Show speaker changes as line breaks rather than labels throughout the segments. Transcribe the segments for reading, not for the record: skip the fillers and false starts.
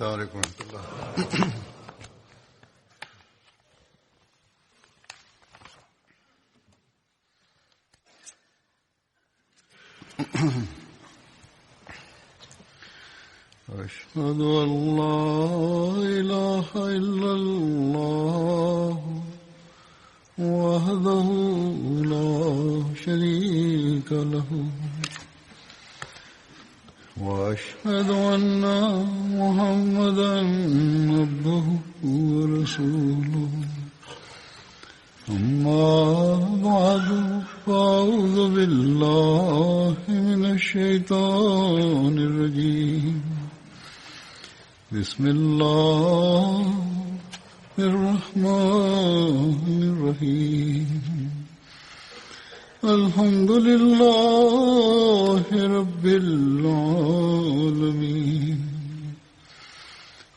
السلام عليكم ورحمة الله. أشهد أن لا إله إلا الله وحده لا شريك له وأشهد أن محمدا عبده ورسوله أما بعد فأعوذ بالله من الشيطان الرجيم بسم الله الرحمن الرحيم الحمد لله رب العالمين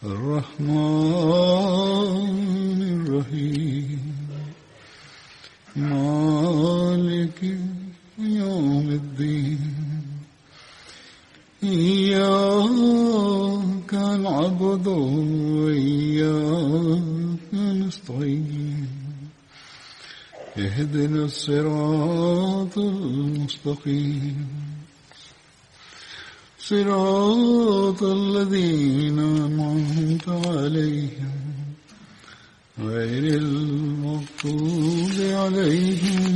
الرحمن الرحيم مالك يوم الدين إياك نعبد وإياك نستعين اهدنا الصراط المستقيم صراط الذين أنعمت عليهم غير المغضوب عليهم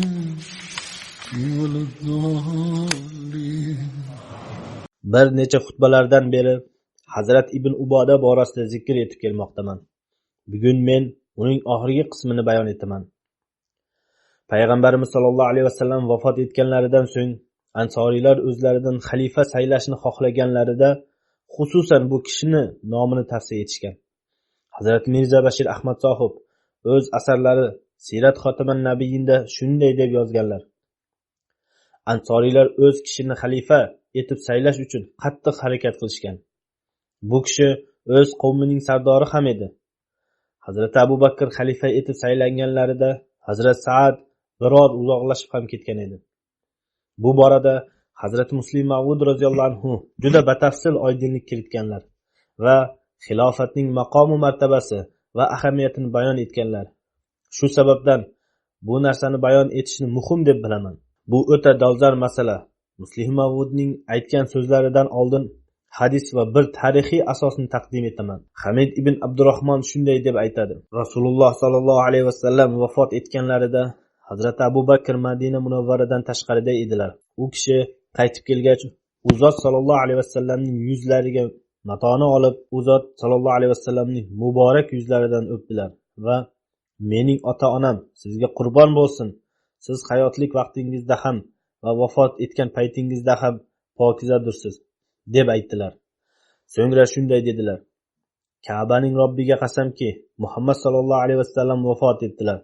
ولا الضالين.
Bir necha xutbalardan beri Hazrat Ibn Uboda borasida zikr etib kelmoqdaman. Bugun men uning oxirgi qismini bayon etaman. Payg'ambarimiz sollallohu alayhi vasallam vafot etganlaridan so'ng ansoriylar o'zlaridan xalifa saylashni xohlaganlarida xususan bu kishini nomini tavsiya etishgan. Hazrat Mirza Bashir Ahmad Sohib o'z asarlari Sirat Xotiman Nabiyinda shunday deb yozganlar. Ansoriylar o'z kishini xalifa etib saylash uchun qattiq harakat qilishgan. Bu kishi o'z qavmining sardori ham edi. Hazrat Abu Bakr xalifa etib saylanganlarida Hazrat Saad biroz uzoqlashib ham ketgan edi. Bu borada Hazrat Muslim Ma'ud roziyallohu anhu juda batafsil oydinlik kiritganlar va xilofatning maqomi martabasi va ahamiyatini bayon etganlar. Shu sababdan bu narsani bayon etishni muhim deb bilaman. Bu o'ta dolzarb masala. Muslim Ma'udning aytgan so'zlaridan oldin hadis va bir tarixiy asosni taqdim etaman. Hamid ibn Abdurrahmon shunday deb aytadi. Rasululloh sallallohu alayhi vasallam vafot etganlarida Hazrat Abu Bakr Madina Munawvaradan tashqarida edilar. U kishi qaytib kelgach, u zot sallallohu alayhi vasallamning yuzlariga matoni olib, u zot sallallohu alayhi vasallamning muborak yuzlaridan o'pdilar va mening ota-onam sizga qurbon bo'lsin. Siz hayotlik vaqtingizda ham va vafot etgan paytingizda ham pokizadursiz deb aytdilar. So'ngra shunday dedilar: Ka'baning Robbiga qasamki, Muhammad sallallohu alayhi vasallam vafot etdilar.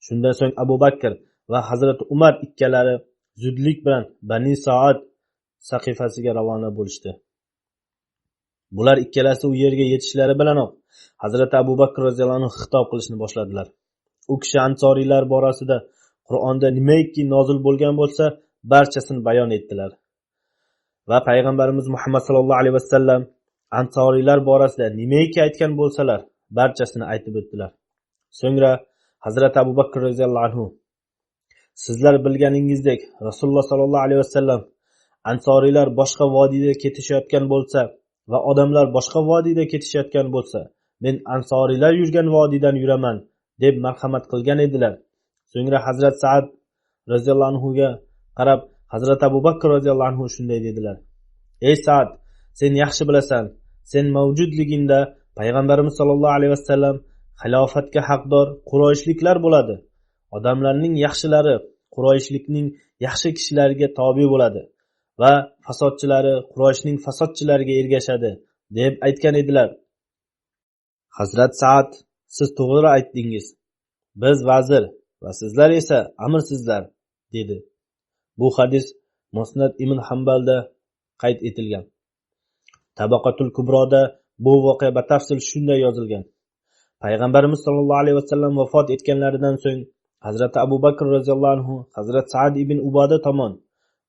Shundan so'ng Abu Bakr va Hazrat Umar ikkalari zudlik bilan Bani Saad saqifasiga ravona bo'lishdi. Bular ikkalasi u yerga yetishlari bilanoq Hazrat Abu Bakr roziyallohu anhu xitob qilishni boshladilar. U kishi ansoriylar borasida Qur'onda nimaiki nozil bo'lgan bo'lsa, barchasini bayon etdilar. Va payg'ambarimiz Muhammad sallallohu alayhi vasallam ansoriylar borasida nimaiki aytgan bo'lsalar, barchasini aytib o'tdilar. So'ngra Hazrat Abu Bakr roziyallohu anhu: Sizlar bilganingizdek, Rasululloh sallallohu alayhi vasallam ansoriylar boshqa vodiyda ketishayotgan bo'lsa va odamlar boshqa vodiyda ketishayotgan bo'lsa, men ansoriylar yurgan vodiydan yuraman deb marhamat qilgan edilar. So'ngra Hazrat Saad roziyallohu anhu ga qarab Hazrat Abu Bakr roziyallohu anhu shunday dedilar: Ey Saad, sen yaxshi bilasan, sen mavjudligingda payg'ambarimiz sollallohu alayhi vasallam xilofatga haqdor Qurayshliklar bo'ladi. Odamlarning yaxshilari Qurayshlikning yaxshi kishilariga tobe bo'ladi va fasodchilari Qurayshning fasodchilariga ergashadi deb aytgan edilar. Hazrat Saad, siz to'g'ri aytdingiz. Biz vazir va sizlar esa amirsizlar dedi. Bu hadis Musnad ibn Hanbalda qayd etilgan. Tabaqatul Kubroda bu voqea batafsil shunday yozilgan. Payg'ambarimiz sollallohu alayhi vasallam vafot etganlaridan so'ng Hazrat Abu Bakr roziyallohu anhu Hazrat Saad ibn Uboda tomon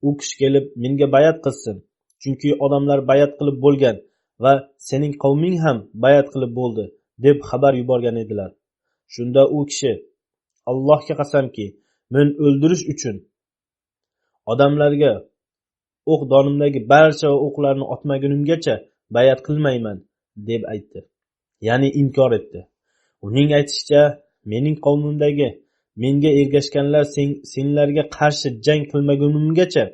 u kishi kelib menga bayat qilsin, chunki odamlar bayat qilib bo'lgan va sening qavming ham bayat qilib bo'ldi deb xabar yuborgan edilar. Shunda u kishi: Allohga qasamki, men o'ldirish uchun odamlarga o'q donimdagi barcha o'qlarni otmagunimgacha bayat qilmayman deb aytdi. Ya'ni inkor etdi. Uning aytishicha, mening qavmimdagi menga ergashganlar senlarga qarshi jang qilmagunimgacha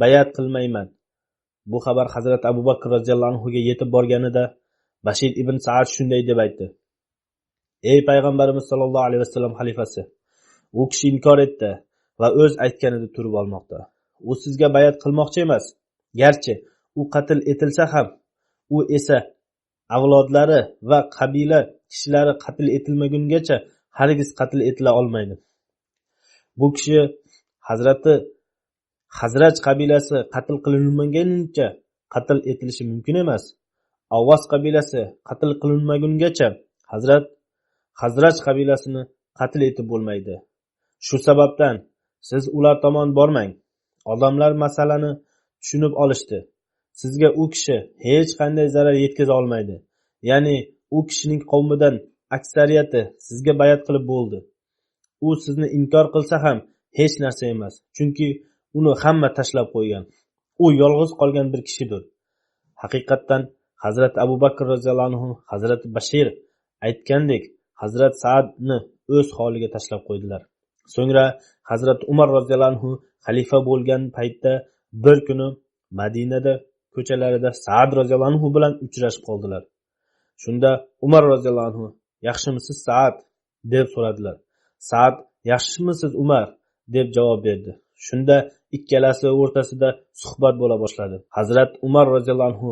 bayat qilmayman. Bu xabar Hazrat Abu Bakr roziyallohu anhu ga yetib borganida Bashir ibn Sa'd shunday deb aytdi: Ey payg'ambarimiz sollallohu alayhi vasallam xalifasi, u kishi inkor etdi va o'z aytganida turib olmoqda. U sizga bayat qilmoqchi emas. Garchi u qatl etilsa ham, u esa avlodlari va qabila kishilari qatl etilmagungacha hargiz qatl etila olmaydi. Bu kishi Hazrati Hazraj qabilasi qatl qilinmagunicha qatl etilishi mumkin emas. Avvos qabilasi qatl qilinmagungacha Hazraj qabilasini qatl etib bo'lmaydi. Shu sababdan siz ular tomon bormang. Odamlar masalani tushunib olishdi. Sizga u kishi hech qanday zarar yetkaza olmaydi. Ya'ni u kishining qavmidan aksariyati sizga bayat qilib bo'ldi. U sizni inkor qilsa ham hech narsa emas. Chunki uni hamma tashlab qo'ygan. U yolg'iz qolgan bir kishidir. Haqiqatdan Hazrat Abu Bakr roziyallohu anhu Hazrat Bashir aytgandek Hazrat Sa'dni o'z holiga tashlab qo'ydilar. So'ngra Hazrat Umar roziyallohu anhu xalifa bo'lgan paytda bir kuni Madinada ko'chalarida Sa'd roziyallohu anhu bilan uchrashib qoldilar. Shunda Umar roziyallohu anhu: "Yaxshimisiz Sa'd?" deb so'radilar. Sa'd: "Yaxshimisiz Umar?" deb javob berdi. Shunda ikkalasi o'rtasida suhbat bo'la boshladi. Hazrat Umar roziyallohu anhu: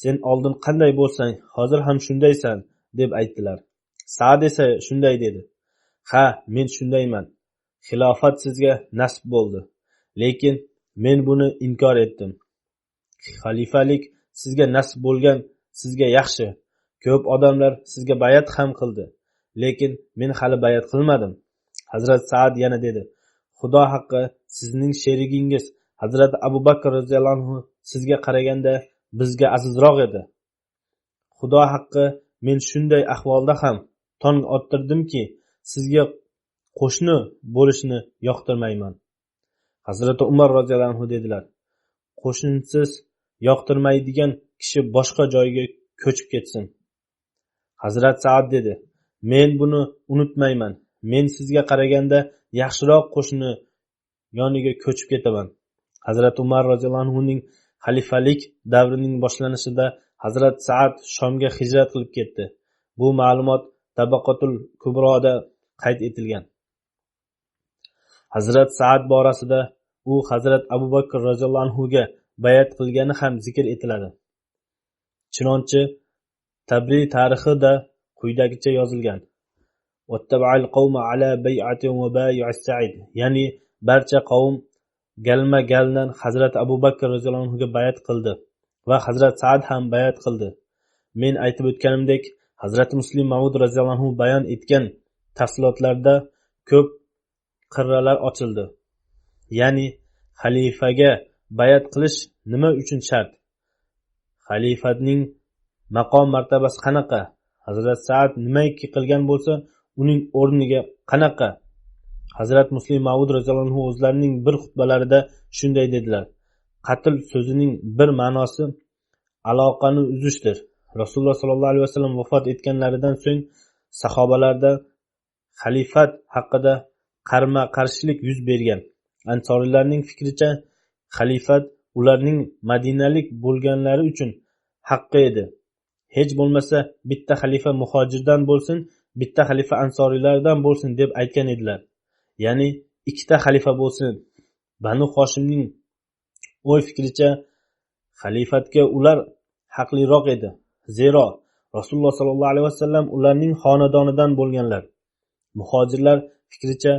"Sen oldin qanday bo'lsang, hozir ham shundaysan" deb aytdilar. Sa'd esa shunday dedi: "Ha, men shundayman. Xilofat sizga nasib bo'ldi, lekin men buni inkor etdim. Xalifalik sizga nasib bo'lgan, sizga yaxshi. Ko'p odamlar sizga bayat ham qildi, lekin men hali bayat qilmadim." Hazrat Sa'd yana dedi: "Xudo haqqi, sizning sherigingiz Hazrat Abu Bakr roziyallohu anhu sizga qaraganda bizga azizroq edi. Xudo haqqi, men shunday ahvolda ham tong ottirdimki, sizga qo'shni bo'lishni yoqtirmayman." Hazrat Umar roziyallohu anhu dedilar: "Qo'shnisiz yoqtirmaydigan kishi boshqa joyga ko'chib ketsin." Hazrat Sa'd dedi: "Men buni unutmayman. Men sizga qaraganda yaxshiroq qo'shni yoniga ko'chib ketaman." Hazrat Umar roziyallohu anhu ning xalifalik davrining boshlanishida Hazrat Sa'd Shomga hijrat qilib ketdi. Bu ma'lumot Tabaqatul Kubroda qayd etilgan. Hazrat Sa'd borasida u Hazrat Abu Bakr roziyallohu anhu ga bayat qilgani ham zikr etiladi. Chunonchi Tabri tarixida quyidagicha yozilgan: "Wattaba'al qawma ala bay'atin wa bay'is Sa'id", ya'ni barcha qavm galma-galdan Hazrat Abu Bakr roziyallohu anhu ga bayat qildi va Hazrat Sa'd ham bayat qildi. Men aytib o'tganimdek, Hazrat Muslim Ma'ud roziyallohu anhu bayon etgan tafsilotlarda ko'p qirralar ochildi. Ya'ni xalifaga bayat qilish nima uchun shart? Xalifatning maqom martabasi qanaqa? Hazrat Sa'd nimaiki qilgan bo'lsa, uning o'rniga qanaqa? Hazrat Muslim Ma'ud roziyallohu anhu o'zlarining bir xutbalarida shunday dedilar: "Qatl so'zining bir ma'nosi aloqani uzishdir. Rasululloh sollallohu alayhi vasallam vafot etganlaridan so'ng sahobalarda xalifat haqida qarama-qarshilik yuz bergan. Ansoriylarning fikricha, xalifat ularning madinalik bo'lganlari uchun haqqi edi. Hech bo'lmasa bitta xalifa muhojirdan bo'lsin, bitta xalifa ansoriylardan bo'lsin deb aytgan edilar. Ya'ni ikkita xalifa bo'lsin. Banu Hoshimning o'y fikricha xalifatga ular haqliroq edi. Zero Rasululloh sollallohu alayhi vasallam ularning xonadonidan bo'lganlar. Muhojirlar fikricha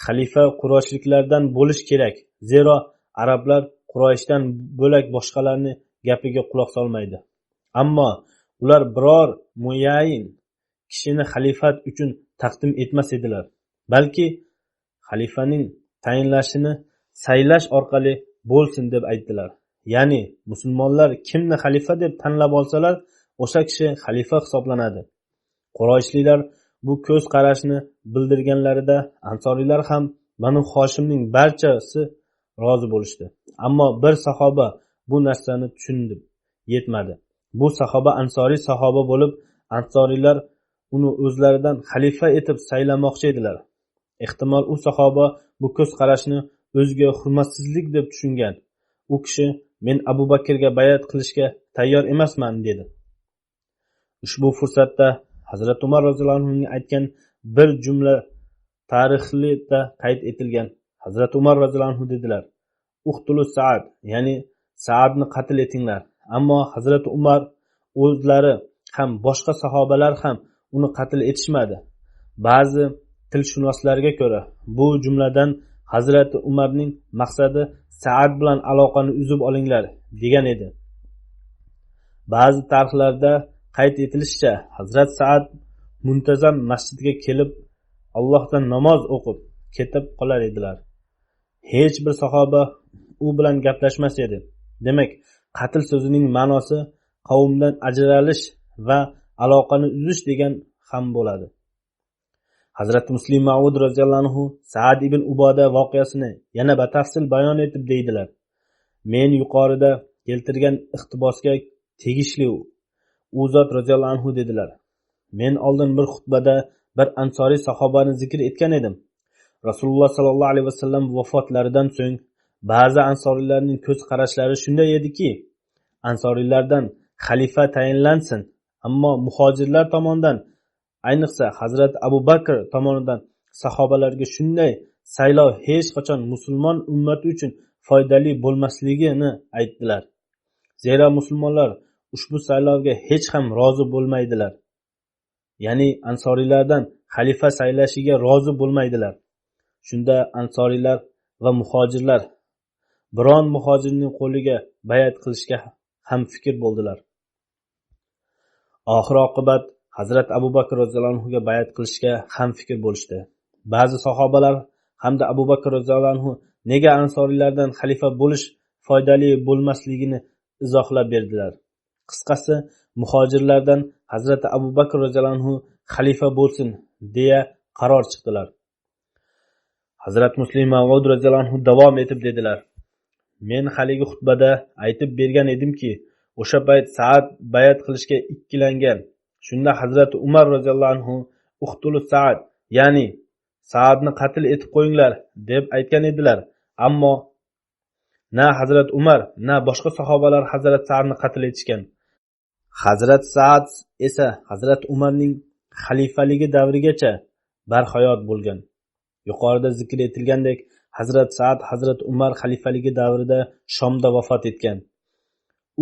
xalifa Qurayshliklardan bo'lish kerak. Zero arablar Qurayshdan bo'lak boshqalarning gapiga quloq solmaydi. Ammo ular biror muayyan kishini xalifat uchun taqdim etmas edilar, balki xalifaning tayinlashini saylash orqali bo'lsin deb aytdilar. ya'ni musulmonlar kimni xalifa deb tanlab olsalar, o'sha kishi xalifa hisoblanadi. Qurayshliklar bu ko'z qarashni bildirganlarida ansoriylar ham Banu Hoshimning barchasi rozi bo'lishdi. Ammo bir sahoba bu narsani tushundi, yetmadi. Bu sahoba ansoriy sahoba bo'lib, ansoriylar uni o'zlaridan xalifa etib saylamoqchi edilar. Ehtimol u sahoba bu ko'z qarashni o'ziga hurmatsizlik deb tushungan. U kishi men Abu Bakrga bay'at qilishga tayyor emasman dedi. Ushbu fursatda Hazrat Umar roziyallohu anhu aytgan bir jumla tarixda qayd etilgan. Hazrat Umar roziyallohu anhu dedilar: "Uqtulu Sa'd", ya'ni Sa'dni qatl etinglar. Ammo Hazrat Umar o'zlari ham boshqa sahobalar ham uni qatl etishmadi. Ba'zi tilshunoslarga ko'ra bu jumladan Hazrat Umarning maqsadi Sa'd bilan aloqani uzib olinglar degan edi. Ba'zi tarixlarda qayd etilishicha, Hazrat Sa'd muntazam masjidga kelib Allohdan namoz o'qib ketib qolar edilar. Hech bir sahoba u bilan gaplashmas edi. Demak, qatl so'zining ma'nosi qavmdan ajralish va aloqani uzish degan ham bo'ladi. Hazrat Muslim Ma'ud roziyallohu anhu Sa'd ibn Uboda voqeasini yana batafsil bayon etib deydilar: "Men yuqorida keltirgan iqtibosga tegishli u zot roziyallohu anhu dedilar: Men oldin bir xutbada bir ansoriy sahobani zikr etgan edim. Rasululloh sallallohu alayhi vasallam vafotlaridan so'ng ba'zi ansoriylarning ko'z qarashlari shunday ediki, ansoriylardan xalifa tayinlansin, ammo muhojirlar tomonidan, ayniqsa Hazrat Abu Bakr tomonidan sahobalarga shunday saylov hech qachon musulmon ummati uchun foydali bo'lmasligini aytdilar. Zero musulmonlar ushbu saylovga hech ham rozi bo'lmaydilar. Ya'ni ansoriylardan xalifa saylashiga rozi bo'lmaydilar. Shunda ansoriylar va muhojirlar biron muhojirning qo'liga bay'at qilishga ham fikr bo'ldilar. Oxir oqibat Hazrat Abu Bakr roziyallohu anhu ga bay'at qilishga ham fikr bo'lishdi. Ba'zi sahobalar hamda Abu Bakr roziyallohu anhu nega ansoriylardan xalifa bo'lish foydali bo'lmasligini izohlab berdilar. Qisqasi, muhojirlardan Hazrat Abu Bakr roziyallohu anhu xalifa bo'lsin deya qaror chiqdilar. Hazrat Muslim Ma'ud roziyallohu anhu davom etib dedilar: Men haligi xutbada aytib bergan edimki, o'sha payt Sa'd bay'at qilishga ikkilangan. Shunda Hazrat Umar roziyallohu anhu uqtulu Sa'd, ya'ni Sa'dni qatl etib qo'yinglar deb aytgan edilar. Ammo na Hazrat Umar, na boshqa sahobalar Hazrat Sa'dni qatl etishgan. Hazrat Sa'd esa Hazrat Umarning xalifaligi davrigacha barhayot bo'lgan. Yuqorida zikr etilgandek, Hazrat Sa'd Hazrat Umar xalifaligi davrida Shomda vafot etgan.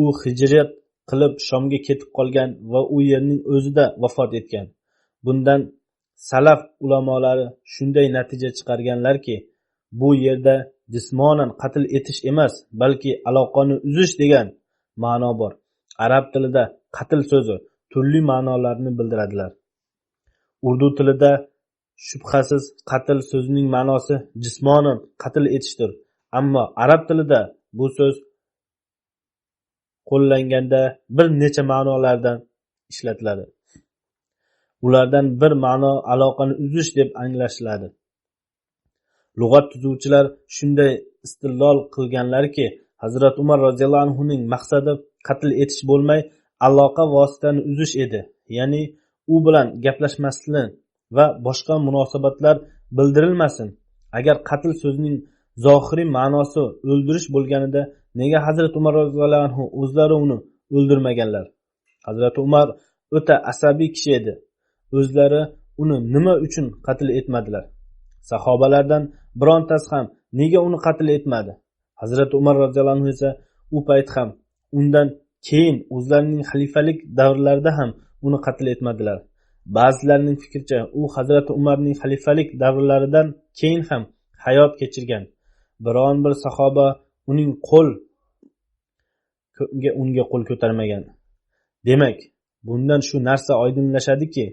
U hijrat qilib Shomga ketib qolgan va u yerning o'zida vafot etgan. Bundan salaf ulamolari shunday natija chiqarganlarki, bu yerda jismonan qatl etish emas, balki aloqani uzish degan ma'no bor. Arab tilida qatl so'zi turli ma'nolarni bildiradilar. Urdu tilida shubhasiz qatl so'zining ma'nosi jismonan qatl etishdir. Ammo arab tilida bu so'z qo'llanganda bir necha ma'nolardan ishlatiladi. Ulardan bir ma'no aloqani uzish deb anglashiladi. Lug'at tuzuvchilar shunday istidlol qilganlarki, Hazrat Umar roziyallohu anhu ning maqsadi qatl etish bo'lmay, aloqa vositani uzish edi. Ya'ni u bilan gaplashmaslik va boshqa munosabatlar bildirilmasin. Agar qatl so'zining zohiriy ma'nosi o'ldirish bo'lganida, nega Hazrat Umar roziyallohu anhu o'zlari uni o'ldirmaganlar? Hazrat Umar o'ta asabiy kishi edi. O'zlari uni nima uchun qatl etmadilar? Sahobalardan birontasi ham nega uni qatl etmadi? Hazrat Umar roziyallohu anhu esa u payt ham, undan keyin o'zlarining xalifalik davrlarida ham uni qatl etmadilar. Ba'zilarning fikricha, u Hazrat Umarning xalifalik davrlaridan keyin ham hayot kechirgan. Biron bir sahoba unga qo'l ko'tarmagan. Demak, bundan shu narsa oydinlashadiki,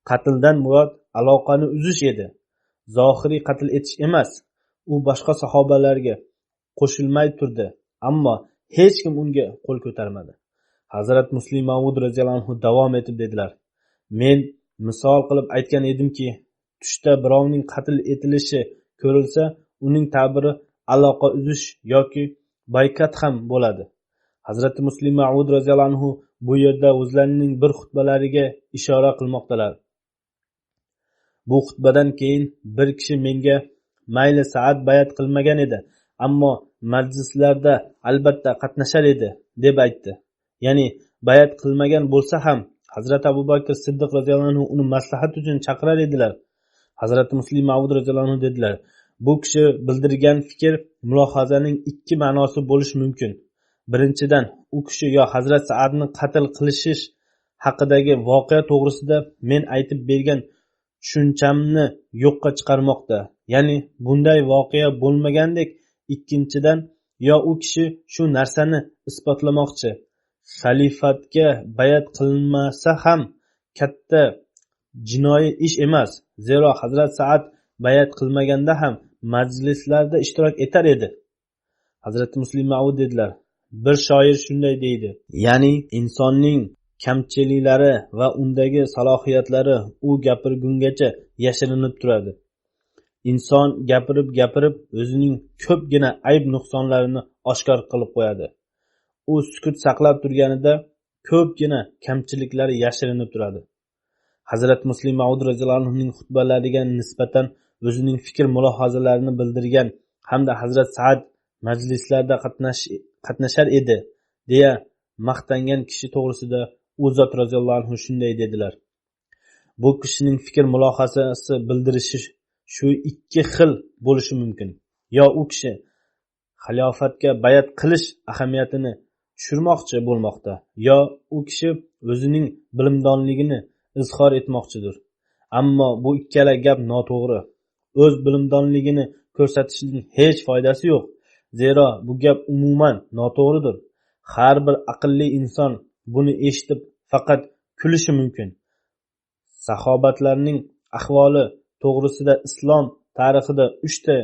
qatldan murod aloqani uzish edi. Zohiriy qatl etish emas. U boshqa sahobalarga qo'shilmay turdi, ammo hech kim unga qo'l ko'tarmadi. Hazrat Muslim Mavud roziyallohu anhu davom etib dedilar: men misol qilib aytgan edimki, tushda birovning qatl etilishi ko'rilsa, uning ta'biri aloqa uzish yoki baykat ham bo'ladi. Hazrat Muslim Mavud roziyallohu anhu bu yerda o'zlarining bir xutbalariga ishora qilmoqdalar. Bu xutbadan keyin bir kishi menga mayli Saad bayat qilmagan edi, ammo majlislarda albatta qatnashar edi deb aytdi. Ya'ni bayat qilmagan bo'lsa ham Hazrat Abu Bakr Siddiq roziyallohu anhu uni maslahat uchun chaqirar edilar. Hazrat Muslim Mavud roziyallohu anhu dedilar: bu kishi bildirgan fikr mulohazaning ikki ma'nosi bo'lishi mumkin. Birinchidan, u kishi yo Hazrat Saadni qatl qilishish haqidagi voqea to'g'risida men aytib bergan tushunchamni yo'qqa chiqarmoqda, ya'ni bunday voqea bo'lmagandek. Ikkinchidan, yo u kishi shu narsani isbotlamoqchi: xalifatga bayat qilinmasa ham katta jinoiy ish emas, zero Hazrat Saad bayat qilmaganda ham majlislarda ishtirok etar edi. Hazrat Muslim Mavud dedilar: bir shoir shunday deydi, ya'ni insonning kamchiliklari va undagi salohiyatlari u gapirgungacha yashirinib turadi. Inson gapirib o'zining ko'pgina ayb nuqsonlarini oshkor qilib qo'yadi. U sukut saqlab turganida ko'pgina kamchiliklari yashirinib turadi. Hazrat Muslim Mavud roziyallohu anhuning xutbalariga nisbatan o'zining fikr mulohazalarini bildirgan hamda Hazrat Saad majlislarda qatnashar edi deya maqtangan kishi to'g'risida u zot roziyallohu anhu shunday dedilar: bu kishining fikr mulohazasi bildirishi shu ikki xil bo'lishi mumkin. Yo u kishi xalifatga bayat qilish ahamiyatini tushirmoqchi bo'lmoqda, yo u kishi o'zining bilimdonligini izhor etmoqchidir. Ammo bu ikkala gap noto'g'ri. O'z bilimdonligini ko'rsatishning hech foydasi yo'q. Zero bu gap umuman noto'g'ridir. Har bir aqlli inson buni eshitib faqat kulishi mumkin. Sahobatlarning ahvoli to'g'risida islom tarixida 3 ta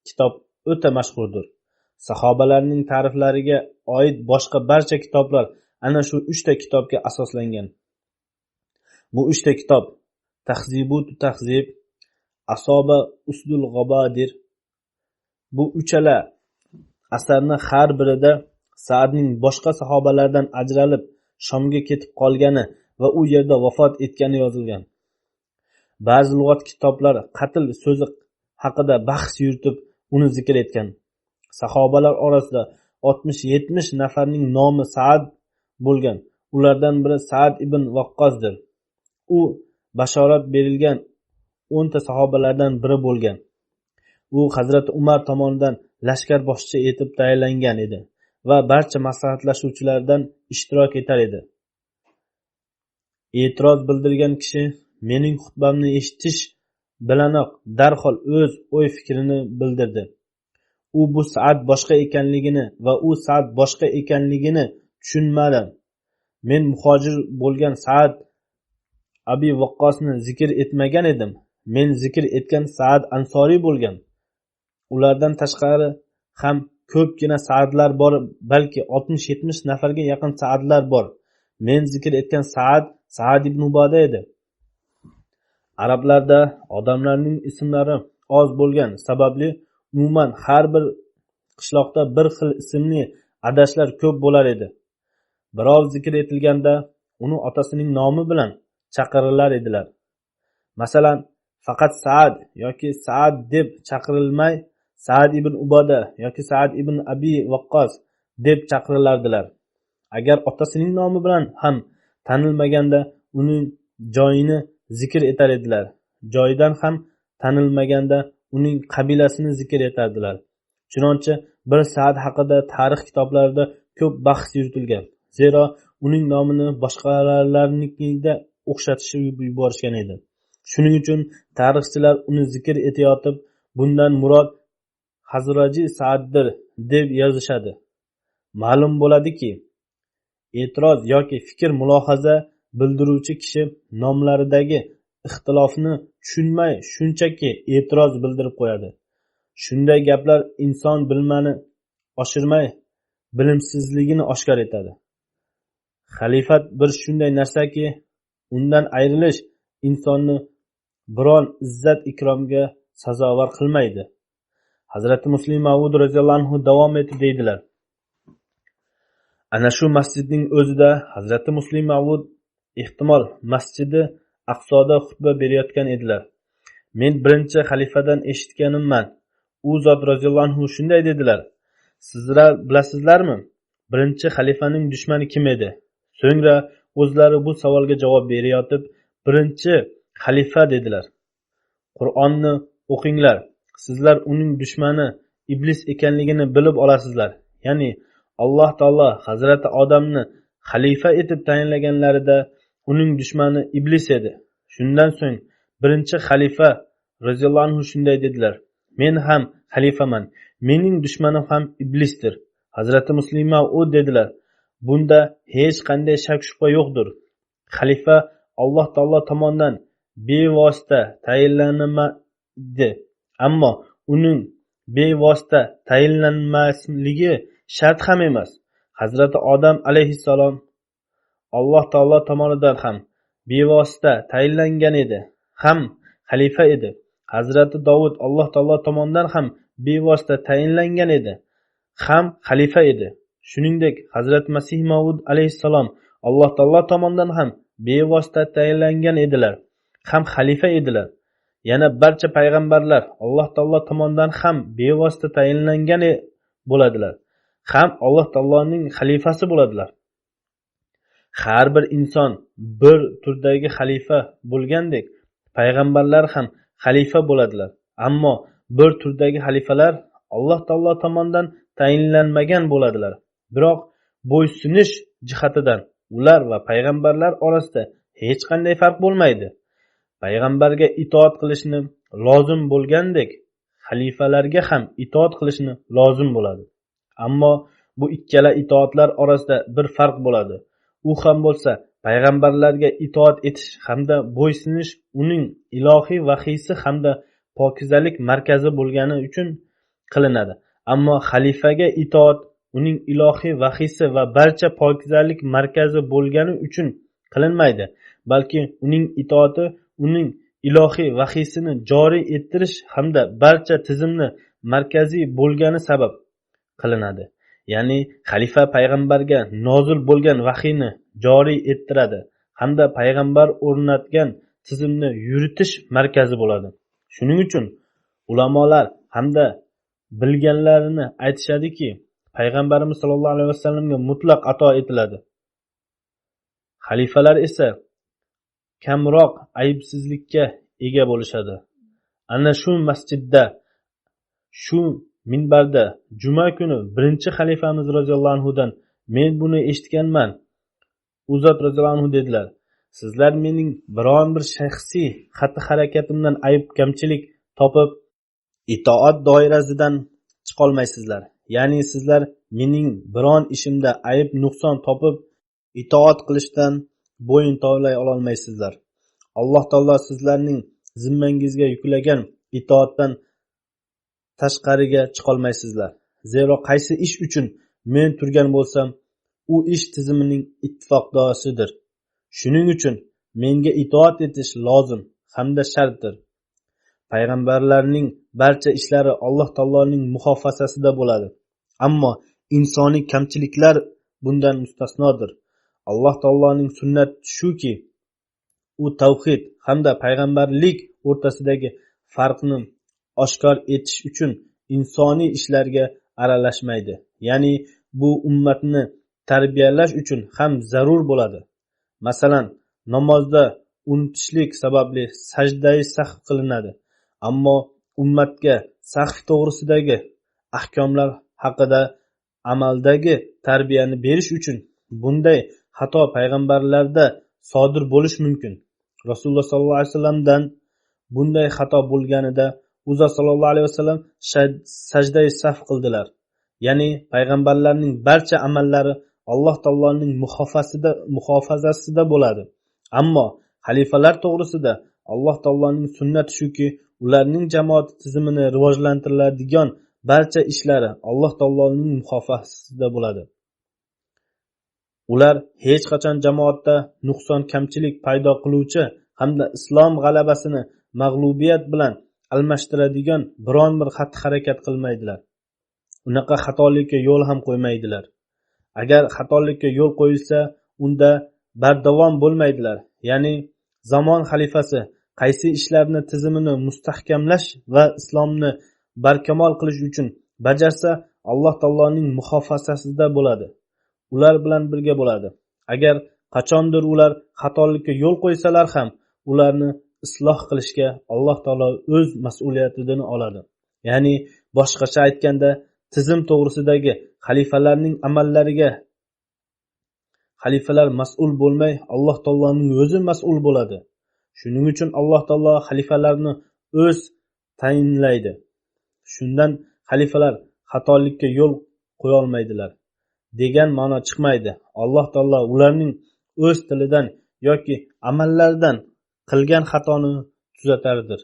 kitob o'ta mashhurdir. Sahobalarning ta'riflariga oid boshqa barcha kitoblar ana shu 3 ta kitobga asoslangan. Bu 3 ta kitob Tahzibut Tahzib, Asoba Usdul G'obadir. Bu uchala asarni har birida Saadning boshqa sahobalardan ajralib Shomga ketib qolgani va u yerda vafot etgani yozilgan. Ba'zi lug'at kitoblar qatl so'zi haqida bahs yuritib uni zikr etgan. Sahobalar orasida 60-70 nafarning nomi Saad bo'lgan. Ulardan biri Saad ibn Vaqqosdir. U bashorat berilgan 10 ta sahobalardan biri bo'lgan. U Hazrat Umar tomonidan lashkar boshchi etib tayinlangan edi va barcha maslahatlashuvchilardan ishtirok etar edi. E'tiroz bildirgan kishi mening xutbamni eshitish bilanoq darhol o'z o'y fikrini bildirdi. U bu Saad boshqa ekanligini va u Saad boshqa ekanligini tushunmadi. Men muhojir bo'lgan Saad Abi Vaqqosni zikr etmagan edim. Men zikr etgan Saad Ansoriy bo'lgan. Ulardan tashqari ham ko'pgina Saadlar bor, balki 60-70 nafarga yaqin Saadlar bor. Men zikr etgan Saad ibn Uboda edi. Arablarda odamlarning ismlari oz bo'lgan sababli umuman har bir qishloqda bir xil ismli adashlar ko'p bo'lar edi. Birov zikr etilganda uni otasining nomi bilan chaqirilar edilar. Masalan, faqat Saad yoki Saad deb chaqirilmay, Saad ibn Uboda yoki Saad ibn Abi Vaqqos deb chaqirilardilar. Agar otasining nomi bilan ham tanilmaganda uning joyini zikr etar edilar. Joyidan ham tanilmaganda uning qabilasini zikr etardilar. Chunonchi bir Saad haqida tarix kitoblarida ko'p bahs yuritilgan. Zero uning nomini boshqalarnikida o'xshatishib yuborishgan edi. Shuning uchun tarixchilar uni zikr etayotib, bundan murod Hazraji Saaddir deb yozishadi. Ma'lum bo'ladiki, e'tiroz yoki fikr mulohaza bildiruvchi kishi nomlaridagi ixtilofni tushunmay shunchaki e'tiroz bildirib qo'yadi. Shunday gaplar inson bilmani oshirmay bilimsizligini oshkor etadi. Xalifat bir shunday narsaki, undan ayrilish insonni biron izzat ikromga sazovor qilmaydi. Hazrati Muslim Mavud roziyallohu anhu davom etib deydilar: ana shu masjidning o'zida Hazrati Muslim Mavud ehtimol Masjidi Aqsoda xutba berayotgan edilar. Men birinchi xalifadan eshitganimman. U zot roziyallohu anhu shunday dedilar: sizlar bilasizlarmi, birinchi xalifaning dushmani kim edi? So'ngra o'zlari bu savolga javob berayotib, birinchi xalifa dedilar. Qur'onni o'qinglar, sizlar uning dushmani iblis ekanligini bilib olasizlar. Ya'ni Alloh taolo Hazrati Odamni xalifa etib tayinlaganlarida uning dushmani iblis edi. Shundan so'ng birinchi xalifa roziyallohu anhu shunday dedilar: men ham xalifaman, mening dushmanim ham iblisdir. Hazrati Muslim Mavud dedilar: bunda hech qanday shak shubha yo'qdir. Xalifa Alloh taolo tomonidan bevosita tayinlanmaydi, ammo uning bevosita tayinlanmasligi shart ham emas. Hazrati Odam alayhissalom Alloh taolo tomonidan ham bevosita tayinlangan edi, ham xalifa edi. Hazrati Davud Alloh taolo tomonidan ham bevosita tayinlangan edi, ham xalifa edi. Shuningdek, Hazrati Masih Mavud alayhissalom Alloh taolo tomonidan ham bevosita tayinlangan edilar, ham xalifa edilar. Yana barcha payg'ambarlar Alloh taolo tomonidan ham bevosita tayinlangan bo'ladilar, ham Alloh taoloning xalifasi bo'ladilar. Har bir inson bir turdagi xalifa bo'lgandek, payg'ambarlar ham xalifa bo'ladilar. Ammo bir turdagi xalifalar Alloh taolo tomonidan tayinlanmagan bo'ladilar. Biroq bo'ysunish jihatidan ular va payg'ambarlar orasida hech qanday farq bo'lmaydi. Payg'ambarga itoat qilishni lozim bo'lgandek, xalifalarga ham itoat qilishni lozim bo'ladi. Ammo bu ikkala itoatlar orasida bir farq bo'ladi. U ham bo'lsa, payg'ambarlarga itoat etish hamda bo'ysunish uning ilohiy vahiysi hamda pokizalik markazi bo'lgani uchun qilinadi. Ammo xalifaga itoat uning ilohiy vahiysi va barcha pokizalik markazi bo'lgani uchun qilinmaydi, balki uning itoati uning ilohiy vahiysini joriy ettirish hamda barcha tizimni markaziy bo'lgani sabab qilinadi. Ya'ni xalifa payg'ambarga nozil bo'lgan vahiyni joriy ettiradi hamda payg'ambar o'rnatgan tizimni yuritish markazi bo'ladi. Shuning uchun ulamolar hamda bilganlarini aytishadiki, payg'ambarimiz sollallohu alayhi vasallamga mutlaq ato etiladi. Xalifalar esa kamroq aybsizlikka ega bo'lishadi. Ana shu masjidda, shu minbarda juma kuni birinchi xalifamiz roziyallohu anhudan men buni eshitganman. U zot roziyallohu anhu dedilar: sizlar mening biron bir shaxsiy xatti harakatimdan ayb kamchilik topib itoat doirasidan chiqolmaysizlar. Ya'ni sizlar mening biron ishimda ayb nuqson topib itoat qilishdan bo'yin tovlay ololmaysizlar. Alloh taolo sizlarning zimmangizga yuklagan itoatdan tashqariga chiqolmaysizlar. Zero qaysi ish uchun men turgan bo'lsam, u ish tizimining ittifoqdoshidir. Shuning uchun menga itoat etish lozim hamda shartdir. Payg'ambarlarning barcha ishlari Alloh taoloning muhofazasida bo'ladi. Ammo insoniy kamchiliklar bundan mustasnodir. Alloh taoloning sunnati shuki, u tavhid hamda payg'ambarlik o'rtasidagi farqni oshkor etish uchun insoniy ishlarga aralashmaydi. Ya'ni bu ummatni tarbiyalash uchun ham zarur bo'ladi. Masalan, namozda unutishlik sababli sajdai sahv qilinadi. Ammo ummatga sahv to'g'risidagi ahkomlar haqida amaldagi tarbiyani berish uchun bunday xato payg'ambarlarda sodir bo'lish mumkin. Rasululloh sollallohu alayhi vasallamdan bunday xato bo'lganida u zot sollallohu alayhi vasallam sajdai sahv qildilar. Ya'ni payg'ambarlarning barcha amallari Alloh taoloning muhofazasida bo'ladi. Ammo xalifalar to'g'risida Alloh taoloning sunnati shuki, ularning jamoat tizimini rivojlantiradigan barcha ishlari Alloh taoloning muhofazasida bo'ladi. Ular hech qachon jamoatda nuqson kamchilik paydo qiluvchi hamda islom g'alabasini mag'lubiyat bilan almashtiradigan biron bir xatti-harakat qilmaydilar. Unaqa xatolikka yo'l ham qo'ymaydilar. Agar xatolikka yo'l qo'yilsa, unda bardavom bo'lmaydilar. Ya'ni zamon xalifasi qaysi ishlarni tizimini mustahkamlash va islomni barkamol qilish uchun bajarsa, Alloh taoloning muhofazasida bo'ladi. Ular bilan birga bo'ladi. Agar qachondir ular xatolikka yo'l qo'ysalar ham, ularni isloh qilishga Alloh taolo o'z mas'uliyatidan oladi. Ya'ni boshqacha aytganda, tizim to'g'risidagi xalifalarning amallariga xalifalar mas'ul bo'lmay, Alloh taoloning o'zi mas'ul bo'ladi. Shuning uchun Alloh taolo xalifalarni o'z tayinlaydi. Shundan xalifalar xatolikka yo'l qo'ya olmaydilar degan ma'no chiqmaydi. Alloh taolo ularning o'z tilidan yoki amallaridan qilgan xatoni tuzatardir.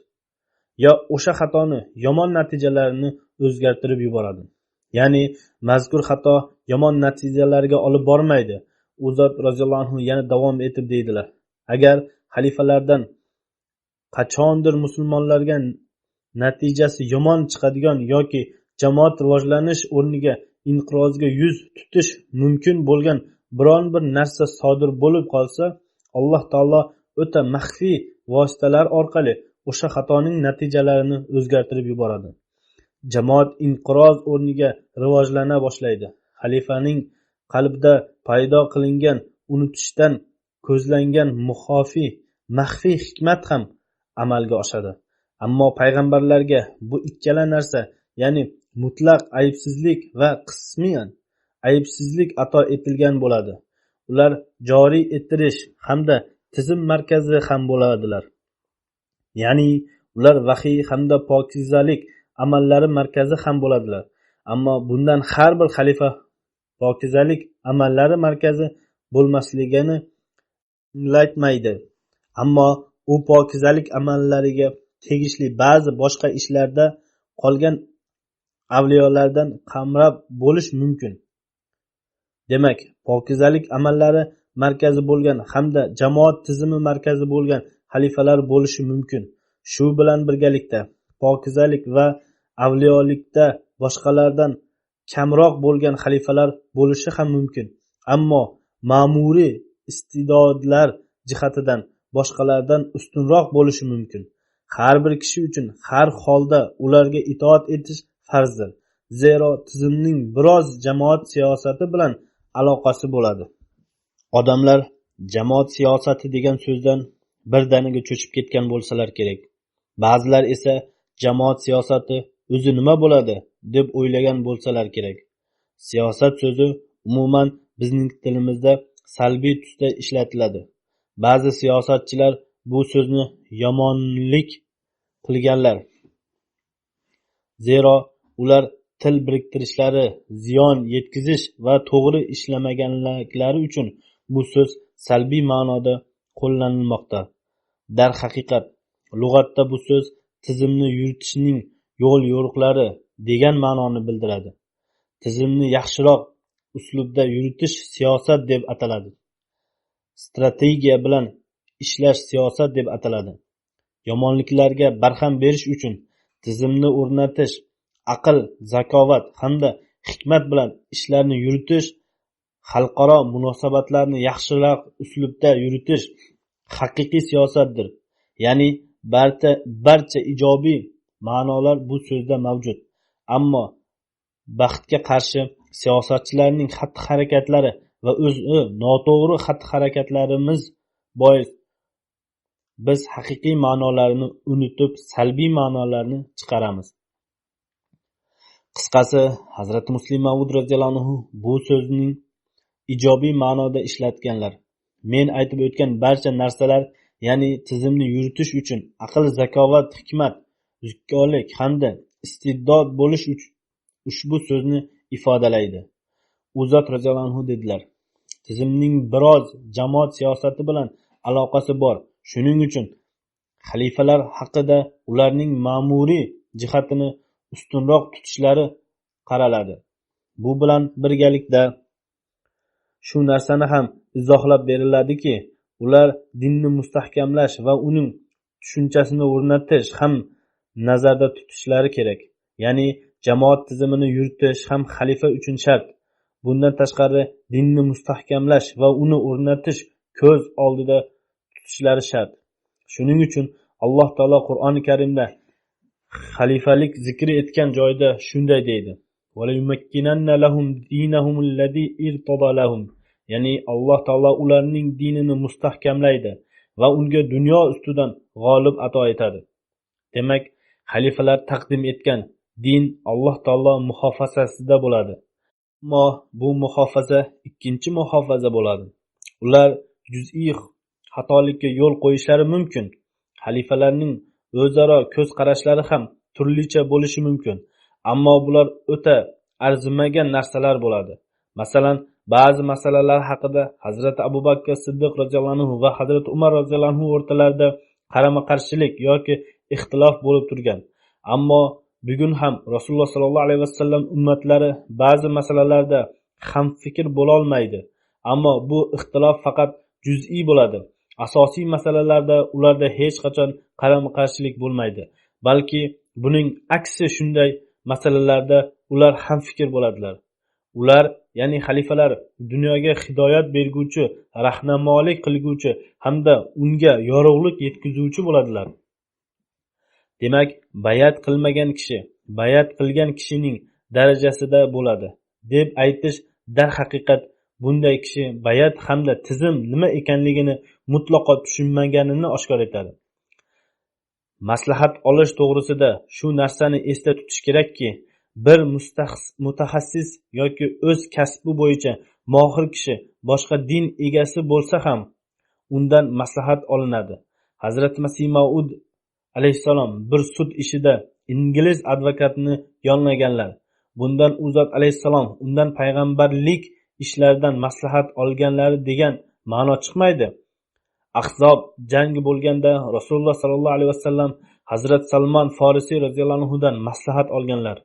Yo o'sha xatoni yomon natijalarini o'zgartirib yuboradi. Ya'ni mazkur xato yomon natijalarga olib bormaydi. U zot roziyallohu anhu yana davom etib deydilar: agar xalifalardan qachondir musulmonlarga natijasi yomon chiqadigan yoki jamoat rivojlanish o'rniga inqirozga yuz tutish mumkin bo'lgan biron bir narsa sodir bo'lib qolsa, Alloh taolo o'ta maxfiy vositalar orqali o'sha xatoning natijalarini o'zgartirib yuboradi. Jamoat inqiroz o'rniga rivojlana boshlaydi. Xalifaning qalbida paydo qilingan unutishdan ko'zlangan maxfiy hikmat ham amalga oshadi. Ammo payg'ambarlarga bu ikkala narsa, ya'ni mutlaq aybsizlik va qismiyan aybsizlik ato etilgan bo'ladi. Ular joriy ettirish hamda tizim markazi ham bo'ladilar. Ya'ni ular vahiy hamda pokizalik amallari markazi ham bo'ladilar. Ammo bundan har bir xalifa pokizalik amallari markazi bo'lmasligini anglatmaydi. Ammo u pokizalik amallariga tegishli ba'zi boshqa ishlarda qolgan avliyolardan qamrab bo'lish mumkin. Demak, pokizalik amallari markazi bo'lgan hamda jamoat tizimi markazi bo'lgan xalifalar bo'lishi mumkin. Shu bilan birgalikda pokizalik va avliyolikda boshqalardan kamroq bo'lgan xalifalar bo'lishi ham mumkin. Ammo ma'muriy istidodlar jihatidan boshqalardan ustunroq bo'lishi mumkin. Har bir kishi uchun har holda ularga itoat etish farzdir. Zero tizimning biroz jamoat siyosati bilan aloqasi bo'ladi. Odamlar jamoat siyosati degan so'zdan birdaniga cho'chib ketgan bo'lsalar kerak. Ba'zilar esa jamoat siyosati o'zi nima bo'ladi deb o'ylagan bo'lsalar kerak. Siyosat so'zi umuman bizning tilimizda salbiy tusda ishlatiladi. Ba'zi siyosatchilar bu so'zni yomonlik qilganlar. Zero ular til biriktirishlari, ziyon yetkazish va to'g'ri ishlamaganliklari uchun bu so'z salbiy ma'noda qo'llanilmoqda. Dar haqiqat, lug'atda bu so'z tizimni yuritishning yo'l yo'riqlari degan ma'noni bildiradi. Tizimni yaxshiroq uslubda yuritish siyosat deb ataladi. Strategiya bilan ishlash siyosat deb ataladi. Yomonliklarga barham berish uchun tizimni o'rnatish, aql, zakovat hamda hikmat bilan ishlarni yuritish, xalqaro munosabatlarni yaxshiroq uslubda yuritish haqiqiy siyosatdir. Ya'ni barcha ijobiy ma'nolar bu so'zda mavjud. Ammo baxtga qarshi siyosatchilarning xatti-harakatlari va o'zi noto'g'ri xatti-harakatlarimiz bois biz haqiqiy ma'nolarini unutib, salbiy ma'nolarni chiqaramiz. Qisqasi, Hazrat Muslim Mavud roziyallohu anhu bu so'zning ijobiy ma'noda ishlatganlar. Men aytib o'tgan barcha narsalar, ya'ni tizimni yuritish uchun aql, zakovat, hikmat, zukkolik hamda istidod bo'lish uchun ushbu so'zni ifodalaydi. U zot roziyallohu anhu dedilar: tizimning biroz jamoat siyosati bilan aloqasi bor. Shuning uchun xalifalar haqida ularning ma'muriy jihatini ustunroq tutishlari qaraladi. Bu bilan birgalikda shu narsani ham izohlab beriladiki, ular dinni mustahkamlash va uning tushunchasini o'rnatish ham nazarda tutishlari kerak. Ya'ni jamoat tizimini yuritish ham xalifa uchun shart. Bundan tashqari dinni mustahkamlash va uni o'rnatish ko'z oldida tutishlari shart. Shuning uchun Alloh taolo Qur'oni Karimda xalifalik zikri etgan joyda shunday deydi: ya'ni Alloh taolo ularning dinini mustahkamlaydi va unga dunyo ustidan g'olib ato etadi. Demak, xalifalar taqdim etgan din Alloh taolo muhofazasida bo'ladi. Ammo bu muhofaza ikkinchi muhofaza bo'ladi. Ular juz'iy xatolikka yo'l qo'yishlari mumkin. Xalifalarning o'zaro ko'z qarashlari ham turlicha bo'lishi mumkin. Ammo bular o'ta arzimagan narsalar bo'ladi. Masalan, ba'zi masalalar haqida Hazrat Abu Bakr Siddiq roziyallohu anhu va Hazrat Umar roziyallohu anhu o'rtalarida qarama-qarshilik yoki ixtilof bo'lib turgan. Ammo bugun ham Rasululloh sollallohu alayhi vasallam ummatlari ba'zi masalalarda ham fikr bo'la olmaydi. Ammo bu ixtilof faqat juz'iy bo'ladi. Asosiy masalalarda ularda hech qachon qarama-qarshilik bo'lmaydi. Balki buning aksi shunday masalalarda ular ham fikr bo'ladilar. Ular, ya'ni xalifalar, dunyoga hidoyat berguvchi, rahnamolik qilguvchi hamda unga yorug'lik yetkazuvchi bo'ladilar. Demak, bayat qilmagan kishi bayat qilgan kishining darajasida bo'ladi deb aytish darhaqiqat bunday kishi bayat hamda tizim nima ekanligini mutlaqo tushunmaganini oshkor etadi. Maslahat olish to'g'risida shu narsani esda tutish kerakki, bir mutaxassis yoki o'z kasbi bo'yicha mohir kishi boshqa din egasi bo'lsa ham undan maslahat olinadi. Hazrat Masih Maud alayhissalom bir sud ishida ingliz advokatini yollaganlar. Bundan u zot alayhissalom undan payg'ambarlik ishlaridan maslahat olganlari degan ma'no chiqmaydi. Ahzob jangi bo'lganda Rasululloh sallallohu alayhi vasallam Hazrat Salmon Farisiy roziyallohu anhu dan maslahat olganlar.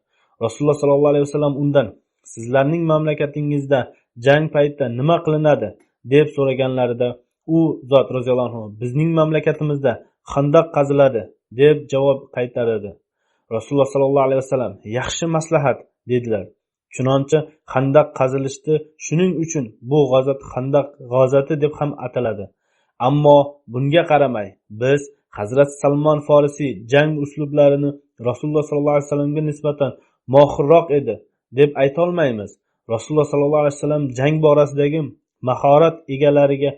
Rasululloh sallallohu alayhi vasallam undan: "Sizlarning mamlakatingizda jang paytida nima qilinadi?" deb so'raganlarida u zot roziyallohu anhu: "Bizning mamlakatimizda xandoq qaziladi" deb javob qaytaradi. Rasululloh sallallohu alayhi vasallam: "Yaxshi maslahat" dedilar. Chunonchi xandoq qazilishdi, shuning uchun bu g'azot xandoq g'azoti deb ham ataladi. Ammo bunga qaramay biz Hazrat Salmon Farisiy jang uslublarini Rasululloh sallallohu alayhi vasallamga nisbatan mohirroq edi deb ayta olmaymiz. Rasululloh sallallohu alayhi vasallam jang borasidagi mahorat egalariga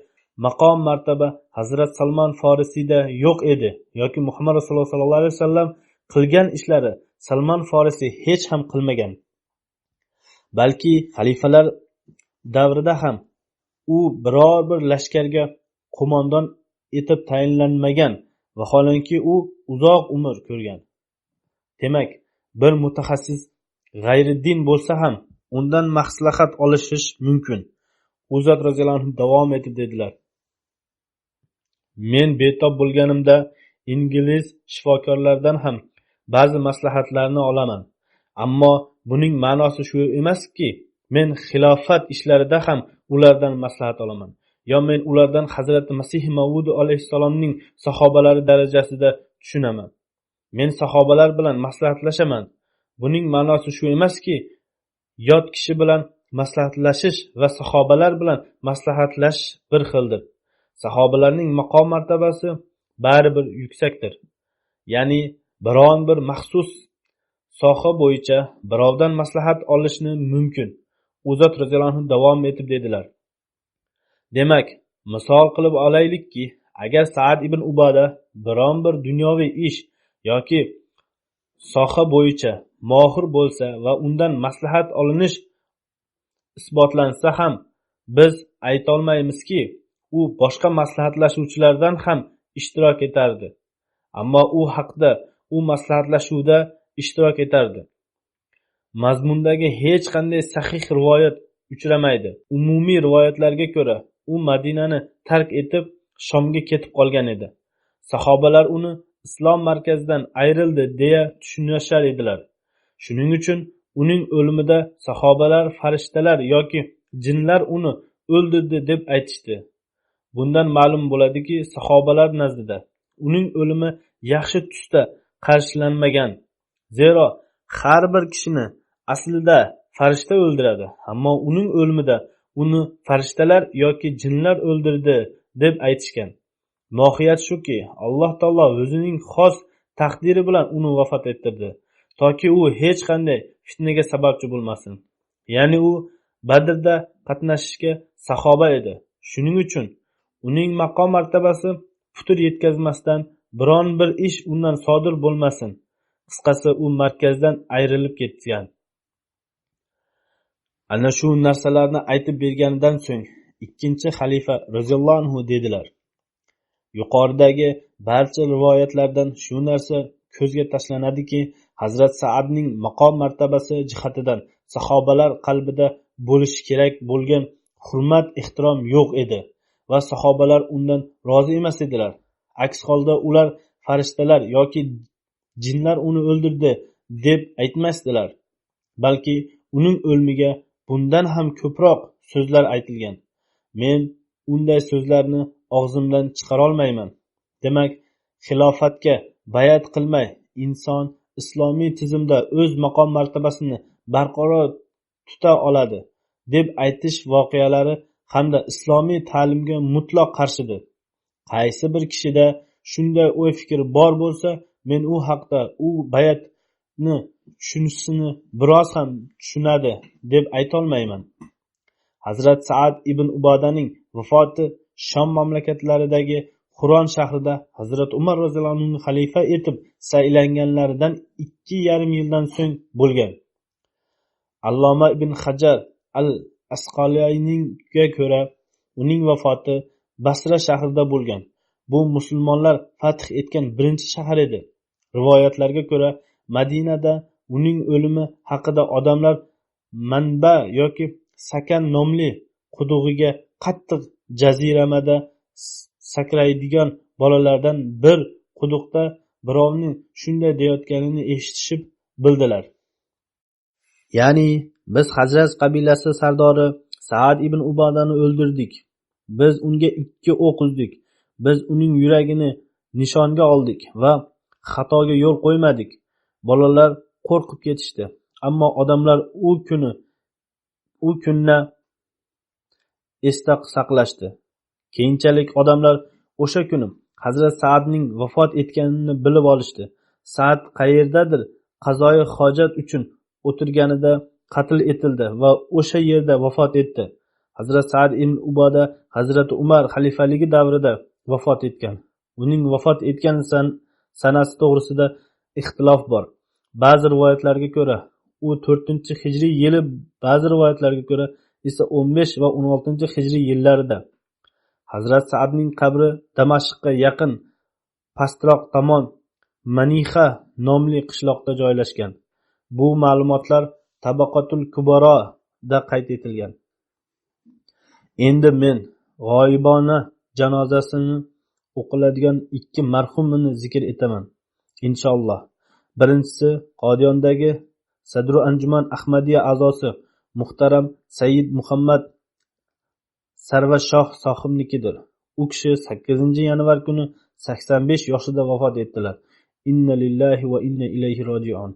maqom martaba Hazrat Salmon Farisiyda yo'q edi yoki Muhammad Rasululloh sallallohu alayhi vasallam qilgan ishlari Salmon Farisiy hech ham qilmagan. Balki xalifalar davrida ham u biror bir lashkarga qo'mondon etib tayinlanmagan, vaholanki u uzoq umr ko'rgan. Demak, bir mutaxassis g'ayri din bo'lsa ham undan maslahat olishish mumkin. U zot roziyallohu anhu davom etib dedilar: "Men betob bo'lganimda ingliz shifokorlardan ham ba'zi maslahatlarni olaman. Ammo buning ma'nosi shu emaski, men xilofat ishlarida ham ulardan maslahat olaman. Yo men ulardan Hazrat Masih Maud alayhissalomning sahobalari darajasida tushunaman. Men sahobalar bilan maslahatlashaman. Buning ma'nosi shu emaski, yot kishi bilan maslahatlashish va sahobalar bilan maslahatlash bir xildir. Sahobalarning maqom martabasi baribir yuksakdir. Ya'ni biron bir maxsus soha bo'yicha birovdan maslahat olishni mumkin." U zot roziyallohu anhu davom etib dedilar: "Demak, misol qilib olaylikki, agar Sa'd ibn Ubada biron bir dunyoviy ish yoki soha bo'yicha mohir bo'lsa va undan maslahat olinish isbotlansa ham, biz ayta olmaymizki, u boshqa maslahatlashuvchilardan ham ishtirok etardi. Ammo u haqda u maslahatlashuvda ishtirok etardi. Mazmundagi hech qanday sahih rivoyat uchramaydi. Umumiy rivoyatlarga ko'ra, u Madinani tark etib Shomga ketib qolgan edi. Sahobalar uni islom markazidan ayrildi deya tushunishar edilar. Shuning uchun uning o'limida sahobalar farishtalar yoki jinlar uni o'ldirdi deb aytishdi. Bundan ma'lum bo'ladiki, sahobalar nazdida uning o'limi yaxshi tusda qarshilanmagan. Zero har bir kishini aslida farishta o'ldiradi, ammo uning o'limida uni farishtalar yoki jinlar o'ldirdi deb aytishgan. Mohiyat shuki, Alloh taolo o'zining xos taqdiri bilan uni vafot ettirdi, toki u hech qanday fitnaga sababchi bo'lmasin. Ya'ni u Badrda qatnashishga sahoba edi. Shuning uchun uning maqom martabasi putur yetkazmasdan biron bir ish undan sodir bo'lmasin. Qisqasi, u markazdan ayrilib ketgan. Ana shu narsalarni aytib berganidan so'ng ikkinchi xalifa roziyallohu anhu dedilar: Yuqoridagi barcha rivoyatlardan shu narsa ko'zga tashlanadiki, Hazrat Sa'adning maqom martabasi jihatidan sahobalar qalbida bo'lishi kerak bo'lgan hurmat, ehtirom yo'q edi va sahobalar undan rozi emas edilar. Aks holda ular farishtalar yoki jinlar uni o'ldirdi deb aytmasdilar, balki uning o'limiga bundan ham ko'proq so'zlar aytilgan. Men unday so'zlarni og'zimdan chiqarolmayman. Demak, xilofatga bay'at qilmay inson islomiy tizimda o'z maqom martabasini barqaror tuta oladi deb aytish voqealari hamda islomiy ta'limga mutlaq qarshidir. Qaysi bir kishida shunday o'y fikr bor bo'lsa, men u haqda u bay'atni tushunishini biroz ham tushunadi deb aytolmayman. Hazrat Sa'ad ibn Ubodaning vafoti Shom mamlakatlaridagi Xuron shahrida Hazrat Umar roziyallohu anhu xalifa etib saylanganlaridan 2,5 yildan so'ng bo'lgan. Alloma ibn Hajar al-Asqalayniga ko'ra, uning vafoti Basra shahrida bo'lgan. Bu musulmonlar fath etgan birinchi shahar edi. Rivoyatlarga ko'ra, Madinada uning o'limi haqida odamlar Manba yoki Sakan nomli qudug'iga qattiq jaziramada sakraydigan bolalardan bir quduqda birovning shunday deyotganini eshitishib bildilar. Ya'ni biz Hazrat qabilasi sardori Sa'ad ibn Ubadani o'ldirdik. Biz unga 2 o'q uzdik. Biz uning yuragini nishonga oldik va xatoga yo'l qo'ymadik. Bolalar qo'rqib ketishdi. Ammo odamlar u kunni esda saqlashdi. Keyinchalik odamlar o'sha kuni Hazrat Sa'adning vafot etganini bilib olishdi. Sa'ad qayerdadir qazoyi hojat uchun o'tirganida qatl etildi va o'sha yerda vafot etdi. Hazrat Sa'ad ibn Uboda Hazrat Umar xalifaligi davrida vafot etgan. Uning vafot etgan sanasi to'g'risida ixtilof bor. Ba'zi rivoyatlarga ko'ra u 4-hijriy yili, ba'zi rivoyatlarga ko'ra esa 15 va 16-hijriy yillarida. Hazrat Sa'adning qabri Damashqqa yaqin pastroq tomon Manixa nomli qishloqda joylashgan. Bu ma'lumotlar Tabaqatul Kubaro da qayd etilgan. Endi men g'oyibona janozasini o'qiladigan 2 marhumni zikr etaman, inshaalloh. Birinchisi Qodiyondagi Sadru Anjuman Ahmadiya a'zosi muhtaram Sayyid Muhammad Sarvashoh sohibnikidir. U kishi 8-yanvar kuni 85 yoshida vafot etdilar. Inna lillahi va inna ilayhi roji'un.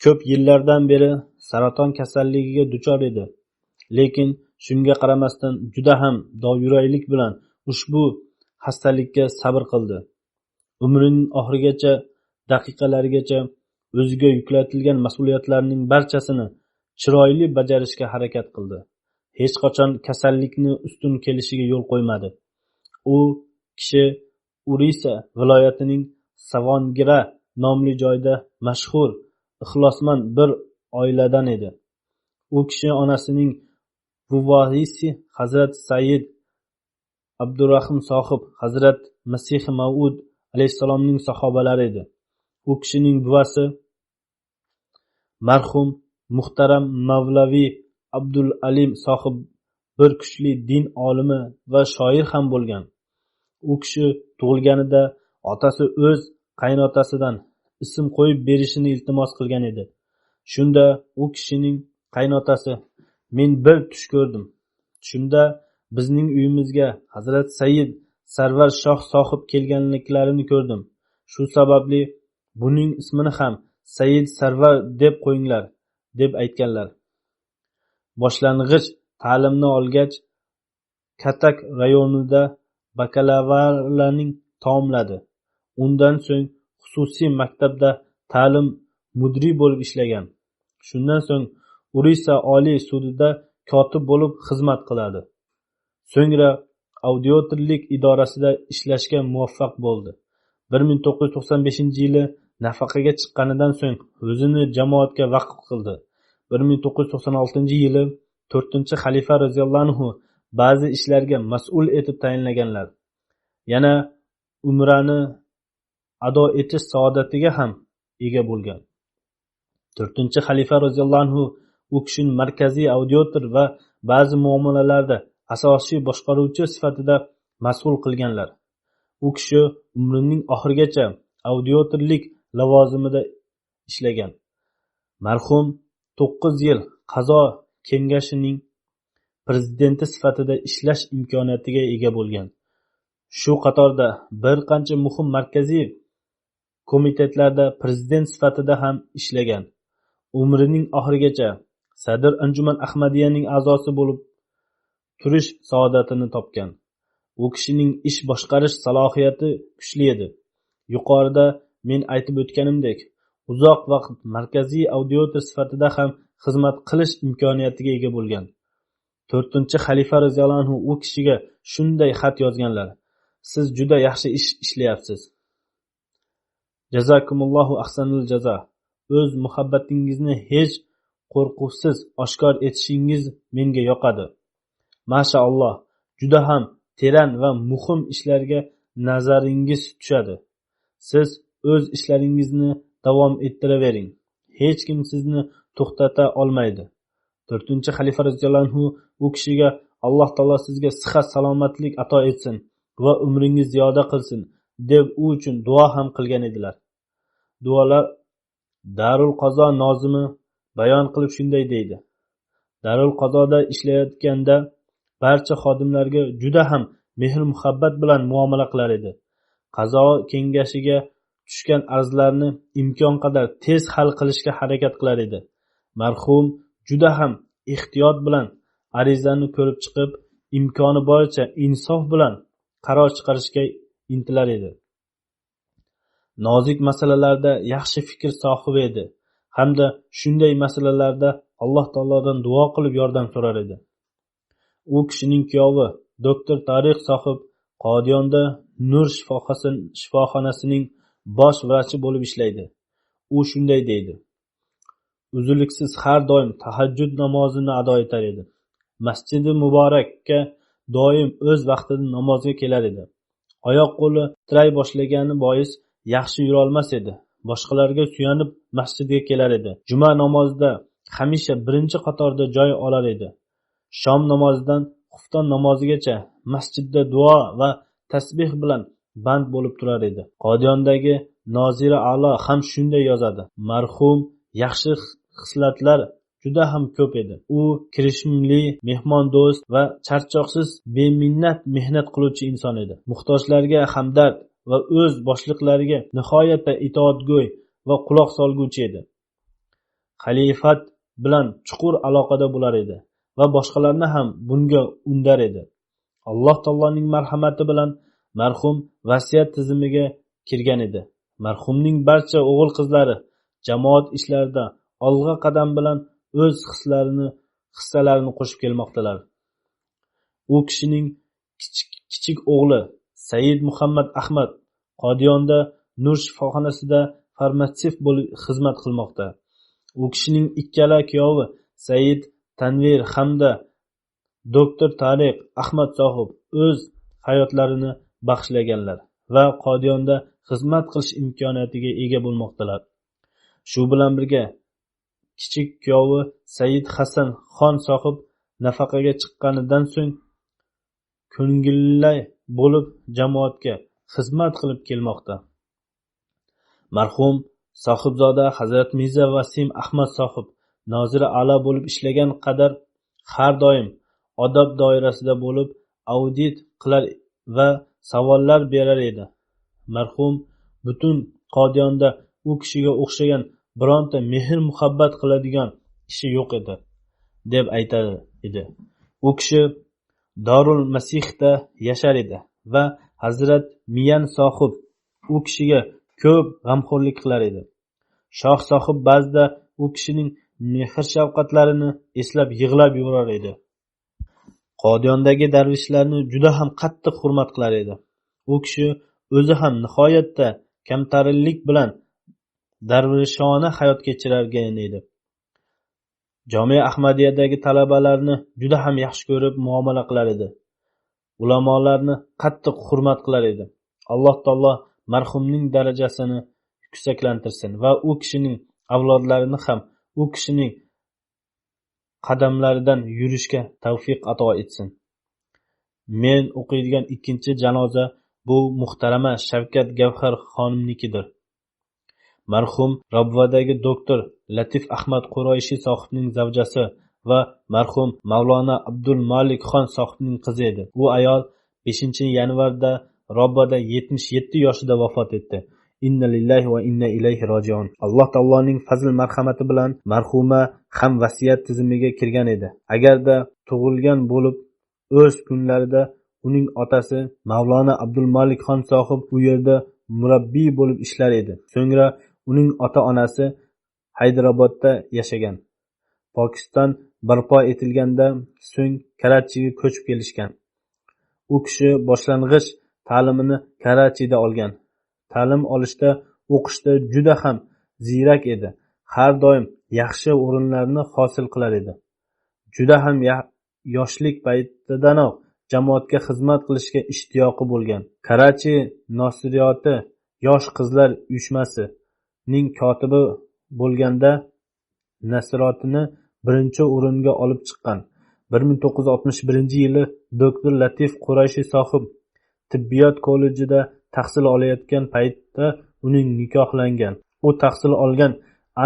Ko'p yillardan beri saraton kasalligiga duchor edi. Lekin shunga qaramasdan juda ham dovyuraylik bilan ushbu xastalikka sabr qildi. Umrining oxirigacha, daqiqalarigacha o'ziga yuklatilgan mas'uliyatlarning barchasini chiroyli bajarishga harakat qildi. Hech qachon kasallikni ustun kelishiga yo'l qo'ymadi. U kishi Urisa viloyatining Savongira nomli joyda mashhur, ixlosmand bir oiladan edi. U kishi onasining buvasi Hazrat Sayyid Abdurrahim sohib Hazrat Masih Maud alayhissalomning sahobalari edi. U kishining buvasi marhum muhtaram Mavlaviy Abdul Alim sohib bir kuchli din olimi va shoir ham bo'lgan. U kishi tug'ilganida otasi o'z qaynotasidan ism qo'yib berishini iltimos qilgan edi. Shunda u kishining qaynotasi: men bir tush ko'rdim. Shunda bizning uyimizga Hazrat Sayyid Sarvar Shoh sohib kelganliklarini ko'rdim. Shu sababli buning ismini ham Sayyid Sarvar deb qo'yinglar, deb aytganlar. Boshlang'ich ta'limni olgach, Katak rayonida bakalavriatni tamomladi. Undan so'ng xususiy maktabda ta'lim mudiri bo'lib ishlagan. Shundan so'ng Urisa oliy sudida kotib bo'lib xizmat qiladi. So'ngra auditorlik idorasida ishlashga muvaffaq bo'ldi. 1995-yili nafaqaga chiqqanidan so'ng o'zini jamoatga vaqf qildi. 1996-yili 4-xalifa roziyallohu anhu ba'zi ishlarga mas'ul etib tayinlaganlar. Yana umrani ado etish saodatiga ham ega bo'lgan. 4-xalifa roziyallohu anhu u kishini markaziy auditor va ba'zi muomalalarda asosiy boshqaruvchi sifatida mas'ul qilganlar. U kishi umrining oxirigacha auditorlik lavozimida ishlagan. Marhum 9 yil qazo kengashining prezidenti sifatida ishlash imkoniyatiga ega bo'lgan. Shu qatorda bir qancha muhim markaziy komitetlarda prezident sifatida ham ishlagan. Umrining oxirigacha Sadr Anjuman Ahmadiyaning a'zosi bo'lib turish saodatini topgan. U kishining ish boshqarish salohiyati kuchli edi. Yuqorida men aytib o'tganimdek, uzoq vaqt markaziy auditor sifatida ham xizmat qilish imkoniyatiga ega bo'lgan. 4-xalifa roziyallohu anhu u kishiga shunday xat yozganlar: siz juda yaxshi ish ishlayapsiz. Jazakumullohu ahsanul jaza. O'z muhabbatingizni hech qo'rquvsiz oshkor etishingiz menga yoqadi. Mashaalloh, juda ham teran va muhim ishlarga nazaringiz tushadi. Siz o'z ishlaringizni davom ettiravering. Hech kim sizni to'xtata olmaydi. 4-xalifa roziyallohu anhu u kishiga Alloh taolo sizga sihat salomatlik ato etsin va umringiz ziyoda qilsin deb u uchun duo ham qilgan edilar. Duolar Darul Qazo nozimi bayon qilib shunday deydi: Darul Qazoda ishlayotganda barcha xodimlarga juda ham mehr muhabbat bilan muomala qilar edi. Qazo kengashiga tushgan arzlarni imkon qadar tez hal qilishga harakat qilar edi. Marhum juda ham ehtiyot bilan arizani ko'rib chiqib, imkoni boricha insof bilan qaror chiqarishga intilar edi. Nozik masalalarda yaxshi fikr sohibi edi hamda shunday masalalarda Alloh taolodan duo qilib yordam so'rar edi. U kishining kuyovi doktor Tariq sohib Qodiyonda Nur shifoxonasining bosh vrachi bo'lib ishlaydi. U shunday deydi: uzluksiz har doim tahajjud namozini ado etar edi. Masjidi muborakka doim o'z vaqtida namozga kelar edi. Oyoq qo'li titray boshlagani bois yaxshi yura olmas edi. Boshqalarga suyanib masjidga kelar edi. Juma namozida hamisha birinchi qatorda joy olar edi. Shom namozidan xufton namozigacha masjidda duo va tasbih bilan band bo'lib turar edi. Qodiyondagi Nozira A'lo ham shunday yozadi: marhum yaxshi xislatlar juda ham ko'p edi. U kirishimli, mehmondo'st va charchoqsiz beminnat mehnat qiluvchi inson edi. Muhtojlarga hamdard va o'z boshliqlariga nihoyatda itoatgo'y va quloq solguvchi edi. Xalifat bilan chuqur aloqada bo'lar edi va boshqalarni ham bunga undar edi. Alloh taoloning marhamati bilan marhum vasiyat tizimiga kirgan edi. Marhumning barcha o'g'il qizlari jamoat ishlarida olg'a qadam bilan o'z hissalarini qo'shib kelmoqdalar. U kishining kichik o'g'li Sayyid Muhammad Ahmad Qodiyonda Nur shifoxonasida farmatsevt bo'lib xizmat qilmoqda. U kishining ikkala kuyovi Sayyid Tanvir hamda doktor Tariq Ahmad sohib o'z hayotlarini bag'ishlaganlar va Qodiyonda xizmat qilish imkoniyatiga ega bo'lmoqdalar. Shu bilan birga kichik kuyovi Sayyid Hasan Xon sohib nafaqaga chiqqanidan so'ng ko'ngilli bo'lib jamoatga xizmat qilib kelmoqda. Marhum sohibzoda Hazrat Mirza Vasim Ahmad sohib noziri a'lo bo'lib ishlagan qadar har doim odob doirasida bo'lib audit qilar va savollar berar edi. Marhum butun Qodiyonda u kishiga o'xshagan bironta mehr muhabbat qiladigan kishi yo'q edi deb aytar edi. U kishi Dorul Masihda yashar edi va Hazrat Miyan sohib u kishiga ko'p g'amxo'rlik qilar edi. Shoh sohib ba'zida u kishining mehr shafqatlarini eslab yig'lab yuborar edi. Qodiyondagi darvishlarni juda ham qattiq hurmat qilar edi. U kishi o'zi ham nihoyatda kamtarinlik bilan darvishona hayot kechirgan edi. Jome Ahmadiyadagi talabalarni juda ham yaxshi ko'rib muomala qilar edi. Ulamolarni qattiq hurmat qilar edi. Alloh taolo marhumning darajasini yuksaklantirsin va u kishining avlodlarini ham u kishining qadamlaridan yurishga tavfiq ato etsin. Men o'qiydigan ikkinchi janoza bu muhtarama Shavkat Gavhar xonimnikidir. Marhum Robvadagi doktor Latif Ahmad Qurayshi sohibning zavjasi va marhum Mavlona Abdul Malik Xon sohibning qizi edi. U ayol 5-yanvarda Robvada 77 yoshida vafot etdi. Inna lillahi va inna ilayhi rojiun. Alloh taoloning fazl marhamati bilan marhuma ham vasiyat tizimiga kirgan edi. Agarda tug'ilgan bo'lib o'z kunlarida uning otasi Mavlona Abdul Malik Xon sohib u yerda murabbiy bo'lib ishlar edi. So'ngra uning ota-onasi Haydarobodda yashagan. Pokiston barpo etilganda so'ng Karachiga ko'chib kelishgan. U kishi boshlang'ich ta'limini Karachida olgan. Ta'lim olishda, o'qishda juda ham ziyrak edi. Har doim yaxshi o'rinlarni hosil qilar edi. Juda ham yoshlik paytidanoq jamoatga xizmat qilishga ishtiyoqi bo'lgan. Karachi nosiriyoti yosh qizlar uyushmasining kotibi bo'lganda nasirotini birinchi o'ringa olib chiqqan. 1961-yili doktor Latif Qurayshi sohib tibbiyot kollejida tahsil olayotgan paytda uning nikohlangan. U tahsil olgan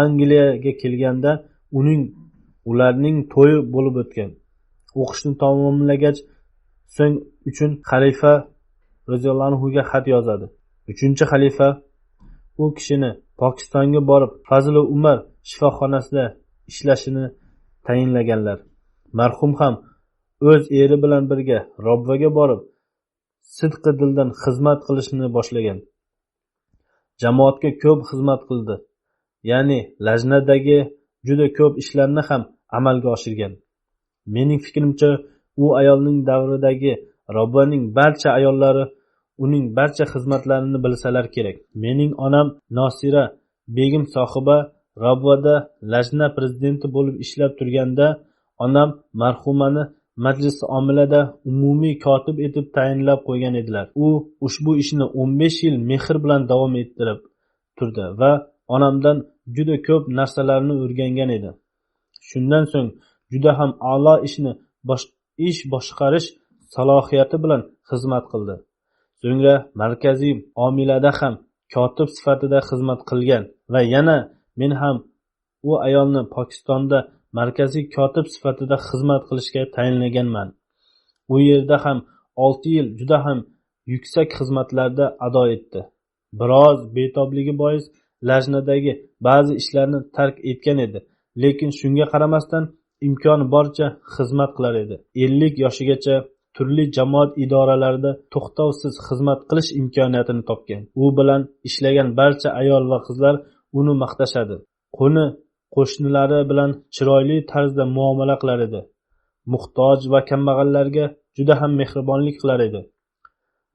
Angliyaga kelganda ularning to'yi bo'lib o'tgan. O'qishni tamomlagach so'ng uchun xalifa roziyallohu anhu ga xat yozadi. 3-xalifa u kishini Pokistonga borib Fazl Umar shifoxonasida ishlashini tayinlaganlar. Marhum ham o'z eri bilan birga Robvaga borib sidqi dildan xizmat qilishni boshlagan. Jamoatga ko'p xizmat qildi. Ya'ni lajnadagi juda ko'p ishlarni ham amalga oshirgan. Mening fikrimcha, u ayolning davridagi Robbaning barcha ayollari uning barcha xizmatlarini bilsalar kerak. Mening onam Nosira begim sohiba Robvada lajna prezidenti bo'lib ishlab turganda, onam marhumani majlis omilada umumiy kotib etib tayinlab qo'ygan edilar. U ushbu ishni 15 yil mehr bilan davom ettirib turdi va onamdan juda ko'p narsalarni o'rgangan edi. Shundan so'ng juda ham a'lo ish boshqarish salohiyati bilan xizmat qildi. So'ngra markaziy omilada ham kotib sifatida xizmat qilgan va yana men ham u ayolni Pokistonda markaziy kotib sifatida xizmat qilishga tayinlaganman. U yerda ham 6 yil juda ham yuksak xizmatlarda ado etdi. Biroz betobligi bois lajnadagi ba'zi ishlarni tark etgan edi, lekin shunga qaramasdan imkoni boricha xizmat qilar edi. 50 yoshigacha turli jamoat idoralarida to'xtovsiz xizmat qilish imkoniyatini topgan. U bilan ishlagan barcha ayol va qizlar uni maqtashadi. Qo'shnilari bilan chiroyli tarzda muomala qilar edi. Muhtoj va kambag'allarga juda ham mehribonlik qilar edi.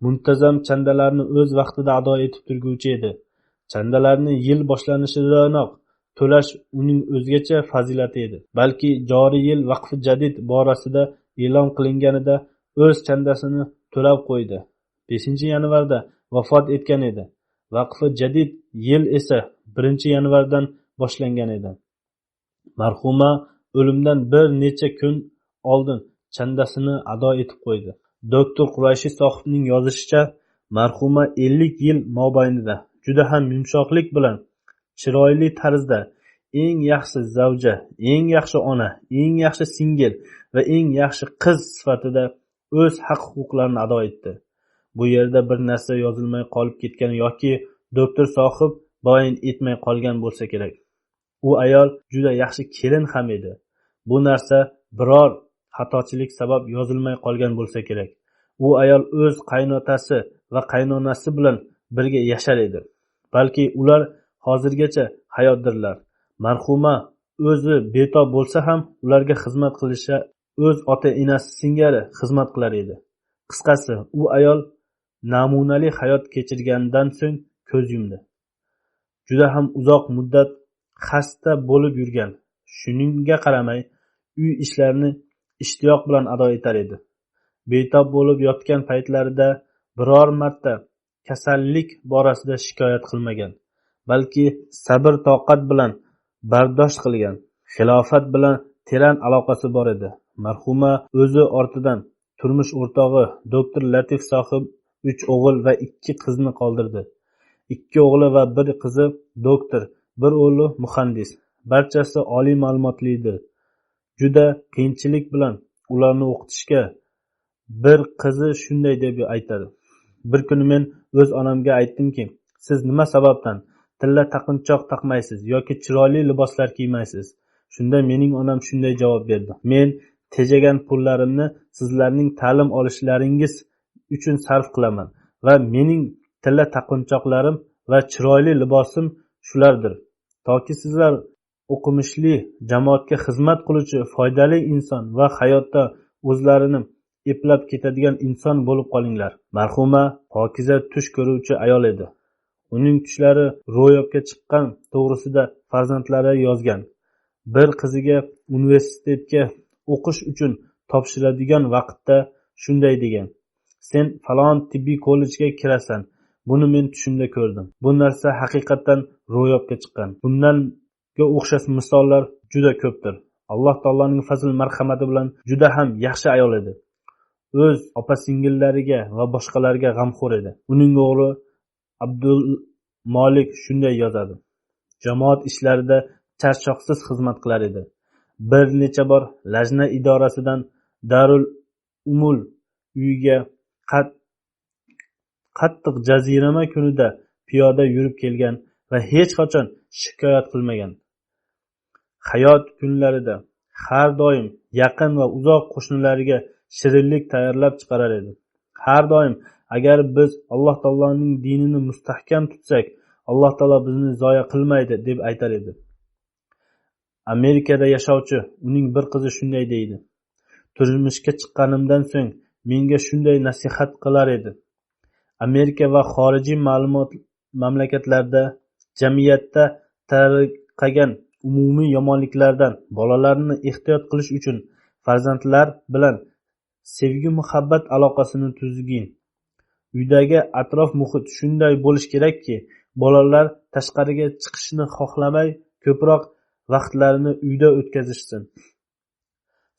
Muntazam chandalarni o'z vaqtida ado etib turguvchi edi. Chandalarni yil boshlanishidayoq to'lash uning o'zgacha fazilati edi. Balki joriy yil vaqfi jadid borasida e'lon qilinganida o'z chandasini to'lab qo'ydi. 5-yanvarda vafot etgan edi. Vaqfi jadid yil esa 1-yanvardan boshlangan edi. Marhuma o'limdan bir necha kun oldin chandasini ado etib qo'ydi. Doktor Qurayshi sohibning yozishicha, marhuma 50 yil mobaynida juda ham yumshoqlik bilan chiroyli tarzda eng yaxshi zavja, eng yaxshi ona, eng yaxshi singil va eng yaxshi qiz sifatida o'z haq-huquqlarini ado etdi. Bu yerda bir narsa yozilmay qolib ketgan yoki doktor sohib bayon etmay qolgan bo'lsa kerak. U ayol juda yaxshi kelin ham edi. Bu narsa biror xatochilik sabab yozilmay qolgan bo'lsa kerak. U ayol o'z qaynotasi va qaynonasi bilan birga yashar edi. Balki ular hozirgacha hayotdirlar. Marhuma o'zi betob bo'lsa ham ularga xizmat qilisha o'z ota-enasi singari xizmat qilar edi. Qisqasi, u ayol namunali hayot kechirgandan so'ng ko'z yumdi. Juda ham uzoq muddat xasta bo'lib yurgan. Shuningga qaramay, uy ishlarini ishtiyoq bilan ado etar edi. Betob bo'lib yotgan paytlarida biror marta kasallik borasida shikoyat qilmagan, balki sabr-toqat bilan bardosh qilgan. Xilofat bilan teran aloqasi bor edi. Marhuma o'zi ortidan turmush o'rtog'i doktor Latif sohib 3 o'g'il va 2 qizni qoldirdi. 2 o'g'li va 1 qizi doktor, 1 o'g'li muhandis. Barchasi oliy ma'lumotlidir. Juda qiyinchilik bilan ularni o'qitishga. Bir qizi shunday deb aytadi. Bir kuni men o'z onamga aytdimki, siz nima sababdan tilla taqinchoq taqmaysiz yoki chiroyli liboslar kiymaysiz? Shunda mening onam shunday javob berdi. Men tejagan pullarimni sizlarning ta'lim olishlaringiz uchun sarf qilaman va mening tilla taqinchoqlarim va chiroyli libosim shulardir. Toki sizlar o'qimishli, jamoatga xizmat qiluvchi foydali inson va hayotda o'zlarini eplab ketadigan inson bo'lib qolinglar. Marhuma pokiza tush ko'ruvchi ayol edi. Uning tushlari ro'yobga chiqqan to'g'risida farzandlari yozgan. Bir qiziga universitetga o'qish uchun topshiradigan vaqtda shunday degan: sen falon tibbiy kollejga kirasan. Buni men tushimda ko'rdim. Bu narsa haqiqatan ro'yobga chiqqan. Bundanga o'xshash misollar juda ko'pdir. Alloh taoloning fazl marhamati bilan juda ham yaxshi ayol edi. O'z opa-singillariga va boshqalarga g'amxo'r edi. Uning o'g'li Abdul Malik shunday yozadi: jamoat ishlarida charchoqsiz xizmat qilar edi. Bir necha bor lajna idorasidan Darul Umul uyiga qattiq jazirama kunida piyoda yurib kelgan va hech qachon shikoyat qilmagan. Hayot kunlarida har doim yaqin va uzoq qo'shnilariga shirinlik tayyorlab chiqarar edi. Har doim agar biz Alloh taoloning dinini mustahkam tutsak, Alloh taolo bizni zoya qilmaydi deb aytar edi. Amerikada yashovchi uning bir qizi shunday deydi: turmushga chiqqanimdan so'ng menga shunday nasihat qilar edi. Amerika va xorijiy mamlakatlarda jamiyatda tarqagan umumiy yomonliklardan bolalarni ehtiyot qilish uchun farzandlar bilan sevgi-muhabbat aloqasini tuzgin. Uydagi atrof muhit shunday bo'lish kerakki, bolalar tashqariga chiqishni xohlamay, ko'proq vaqtlarini uyda o'tkazishsin.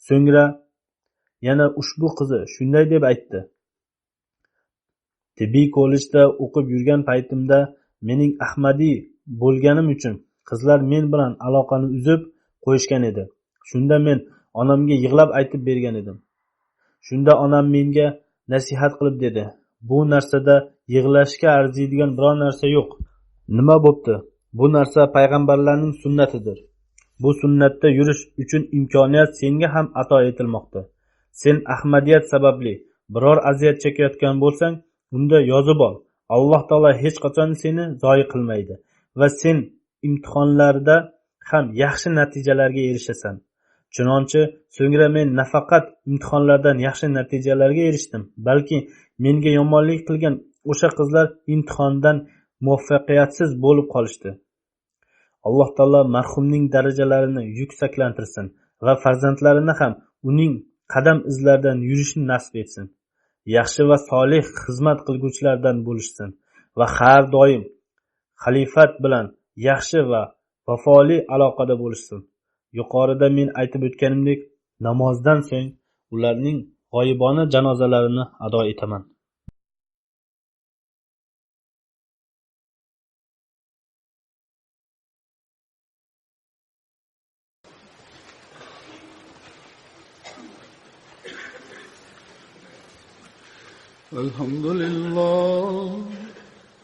So'ngra yana ushbu qizi shunday deb aytdi: tibbiy kollejda o'qib yurgan paytimda mening ahmadiy bo'lganim uchun qizlar men bilan aloqani uzib qo'yishgan edi. Shunda men onamga yig'lab aytib bergan edim. Shunda onam menga nasihat qilib dedi: bu narsada yig'lashga arziydigan biror narsa yo'q. Nima bo'pti? Bu narsa payg'ambarlarning sunnatidir. Bu sunnatda yurish uchun imkoniyat senga ham ato etilmoqda. Sen ahmadiyat sababli biror aziyat chekayotgan bo'lsang, unda yozib ol. Alloh taolo hech qachon seni zoyi qilmaydi va sen imtihonlarda ham yaxshi natijalarga erishasan. Chunonchi so'ngra men nafaqat imtihonlardan yaxshi natijalarga erishdim, balki menga yomonlik qilgan o'sha qizlar imtihondan muvaffaqiyatsiz bo'lib qolishdi. Alloh taolo marhumning darajalarini yuksaklantirsin va farzandlarini ham uning qadam izlaridan yurishni nasib etsin. Yaxshi va solih xizmat qilguvchilardan bo'lishsin va har doim xalifat bilan yaxshi va vafoli aloqada bo'lishsin. Yuqorida men aytib o'tganimdek, namozdan so'ng ularning g'oyibona janozalarini ado etaman.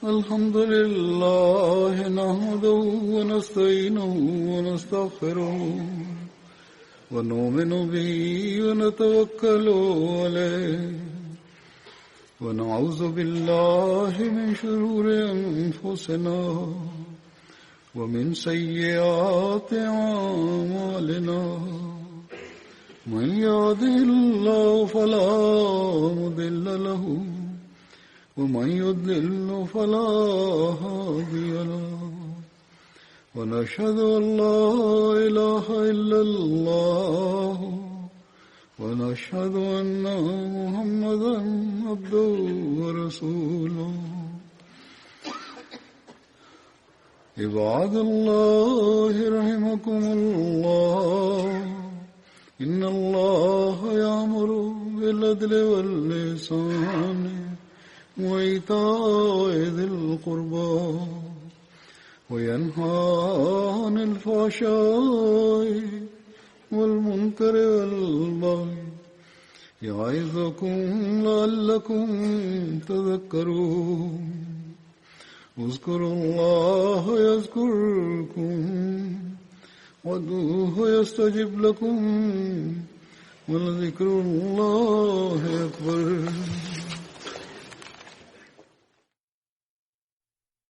الحمد لله نحمده ونستعينه ونستغفره ونؤمن به ونتوكل عليه ونعوذ بالله من شرور أنفسنا ومن سيئات أعمالنا من يهده الله فلا مضل له ومن يضلل فلا هادي له ونشهد أن لا إله إلا الله ونشهد أن محمدا عبده ورسوله عباد الله رحمكم الله إن الله يأمر بالعدل والإحسان وإيتاء ذي القربى وينهى عن الفحشاء والمنكر والبغي يعظكم لعلكم تذكرون اذكروا الله يذكركم وادعوه يستجب لكم ولذكر الله أكبر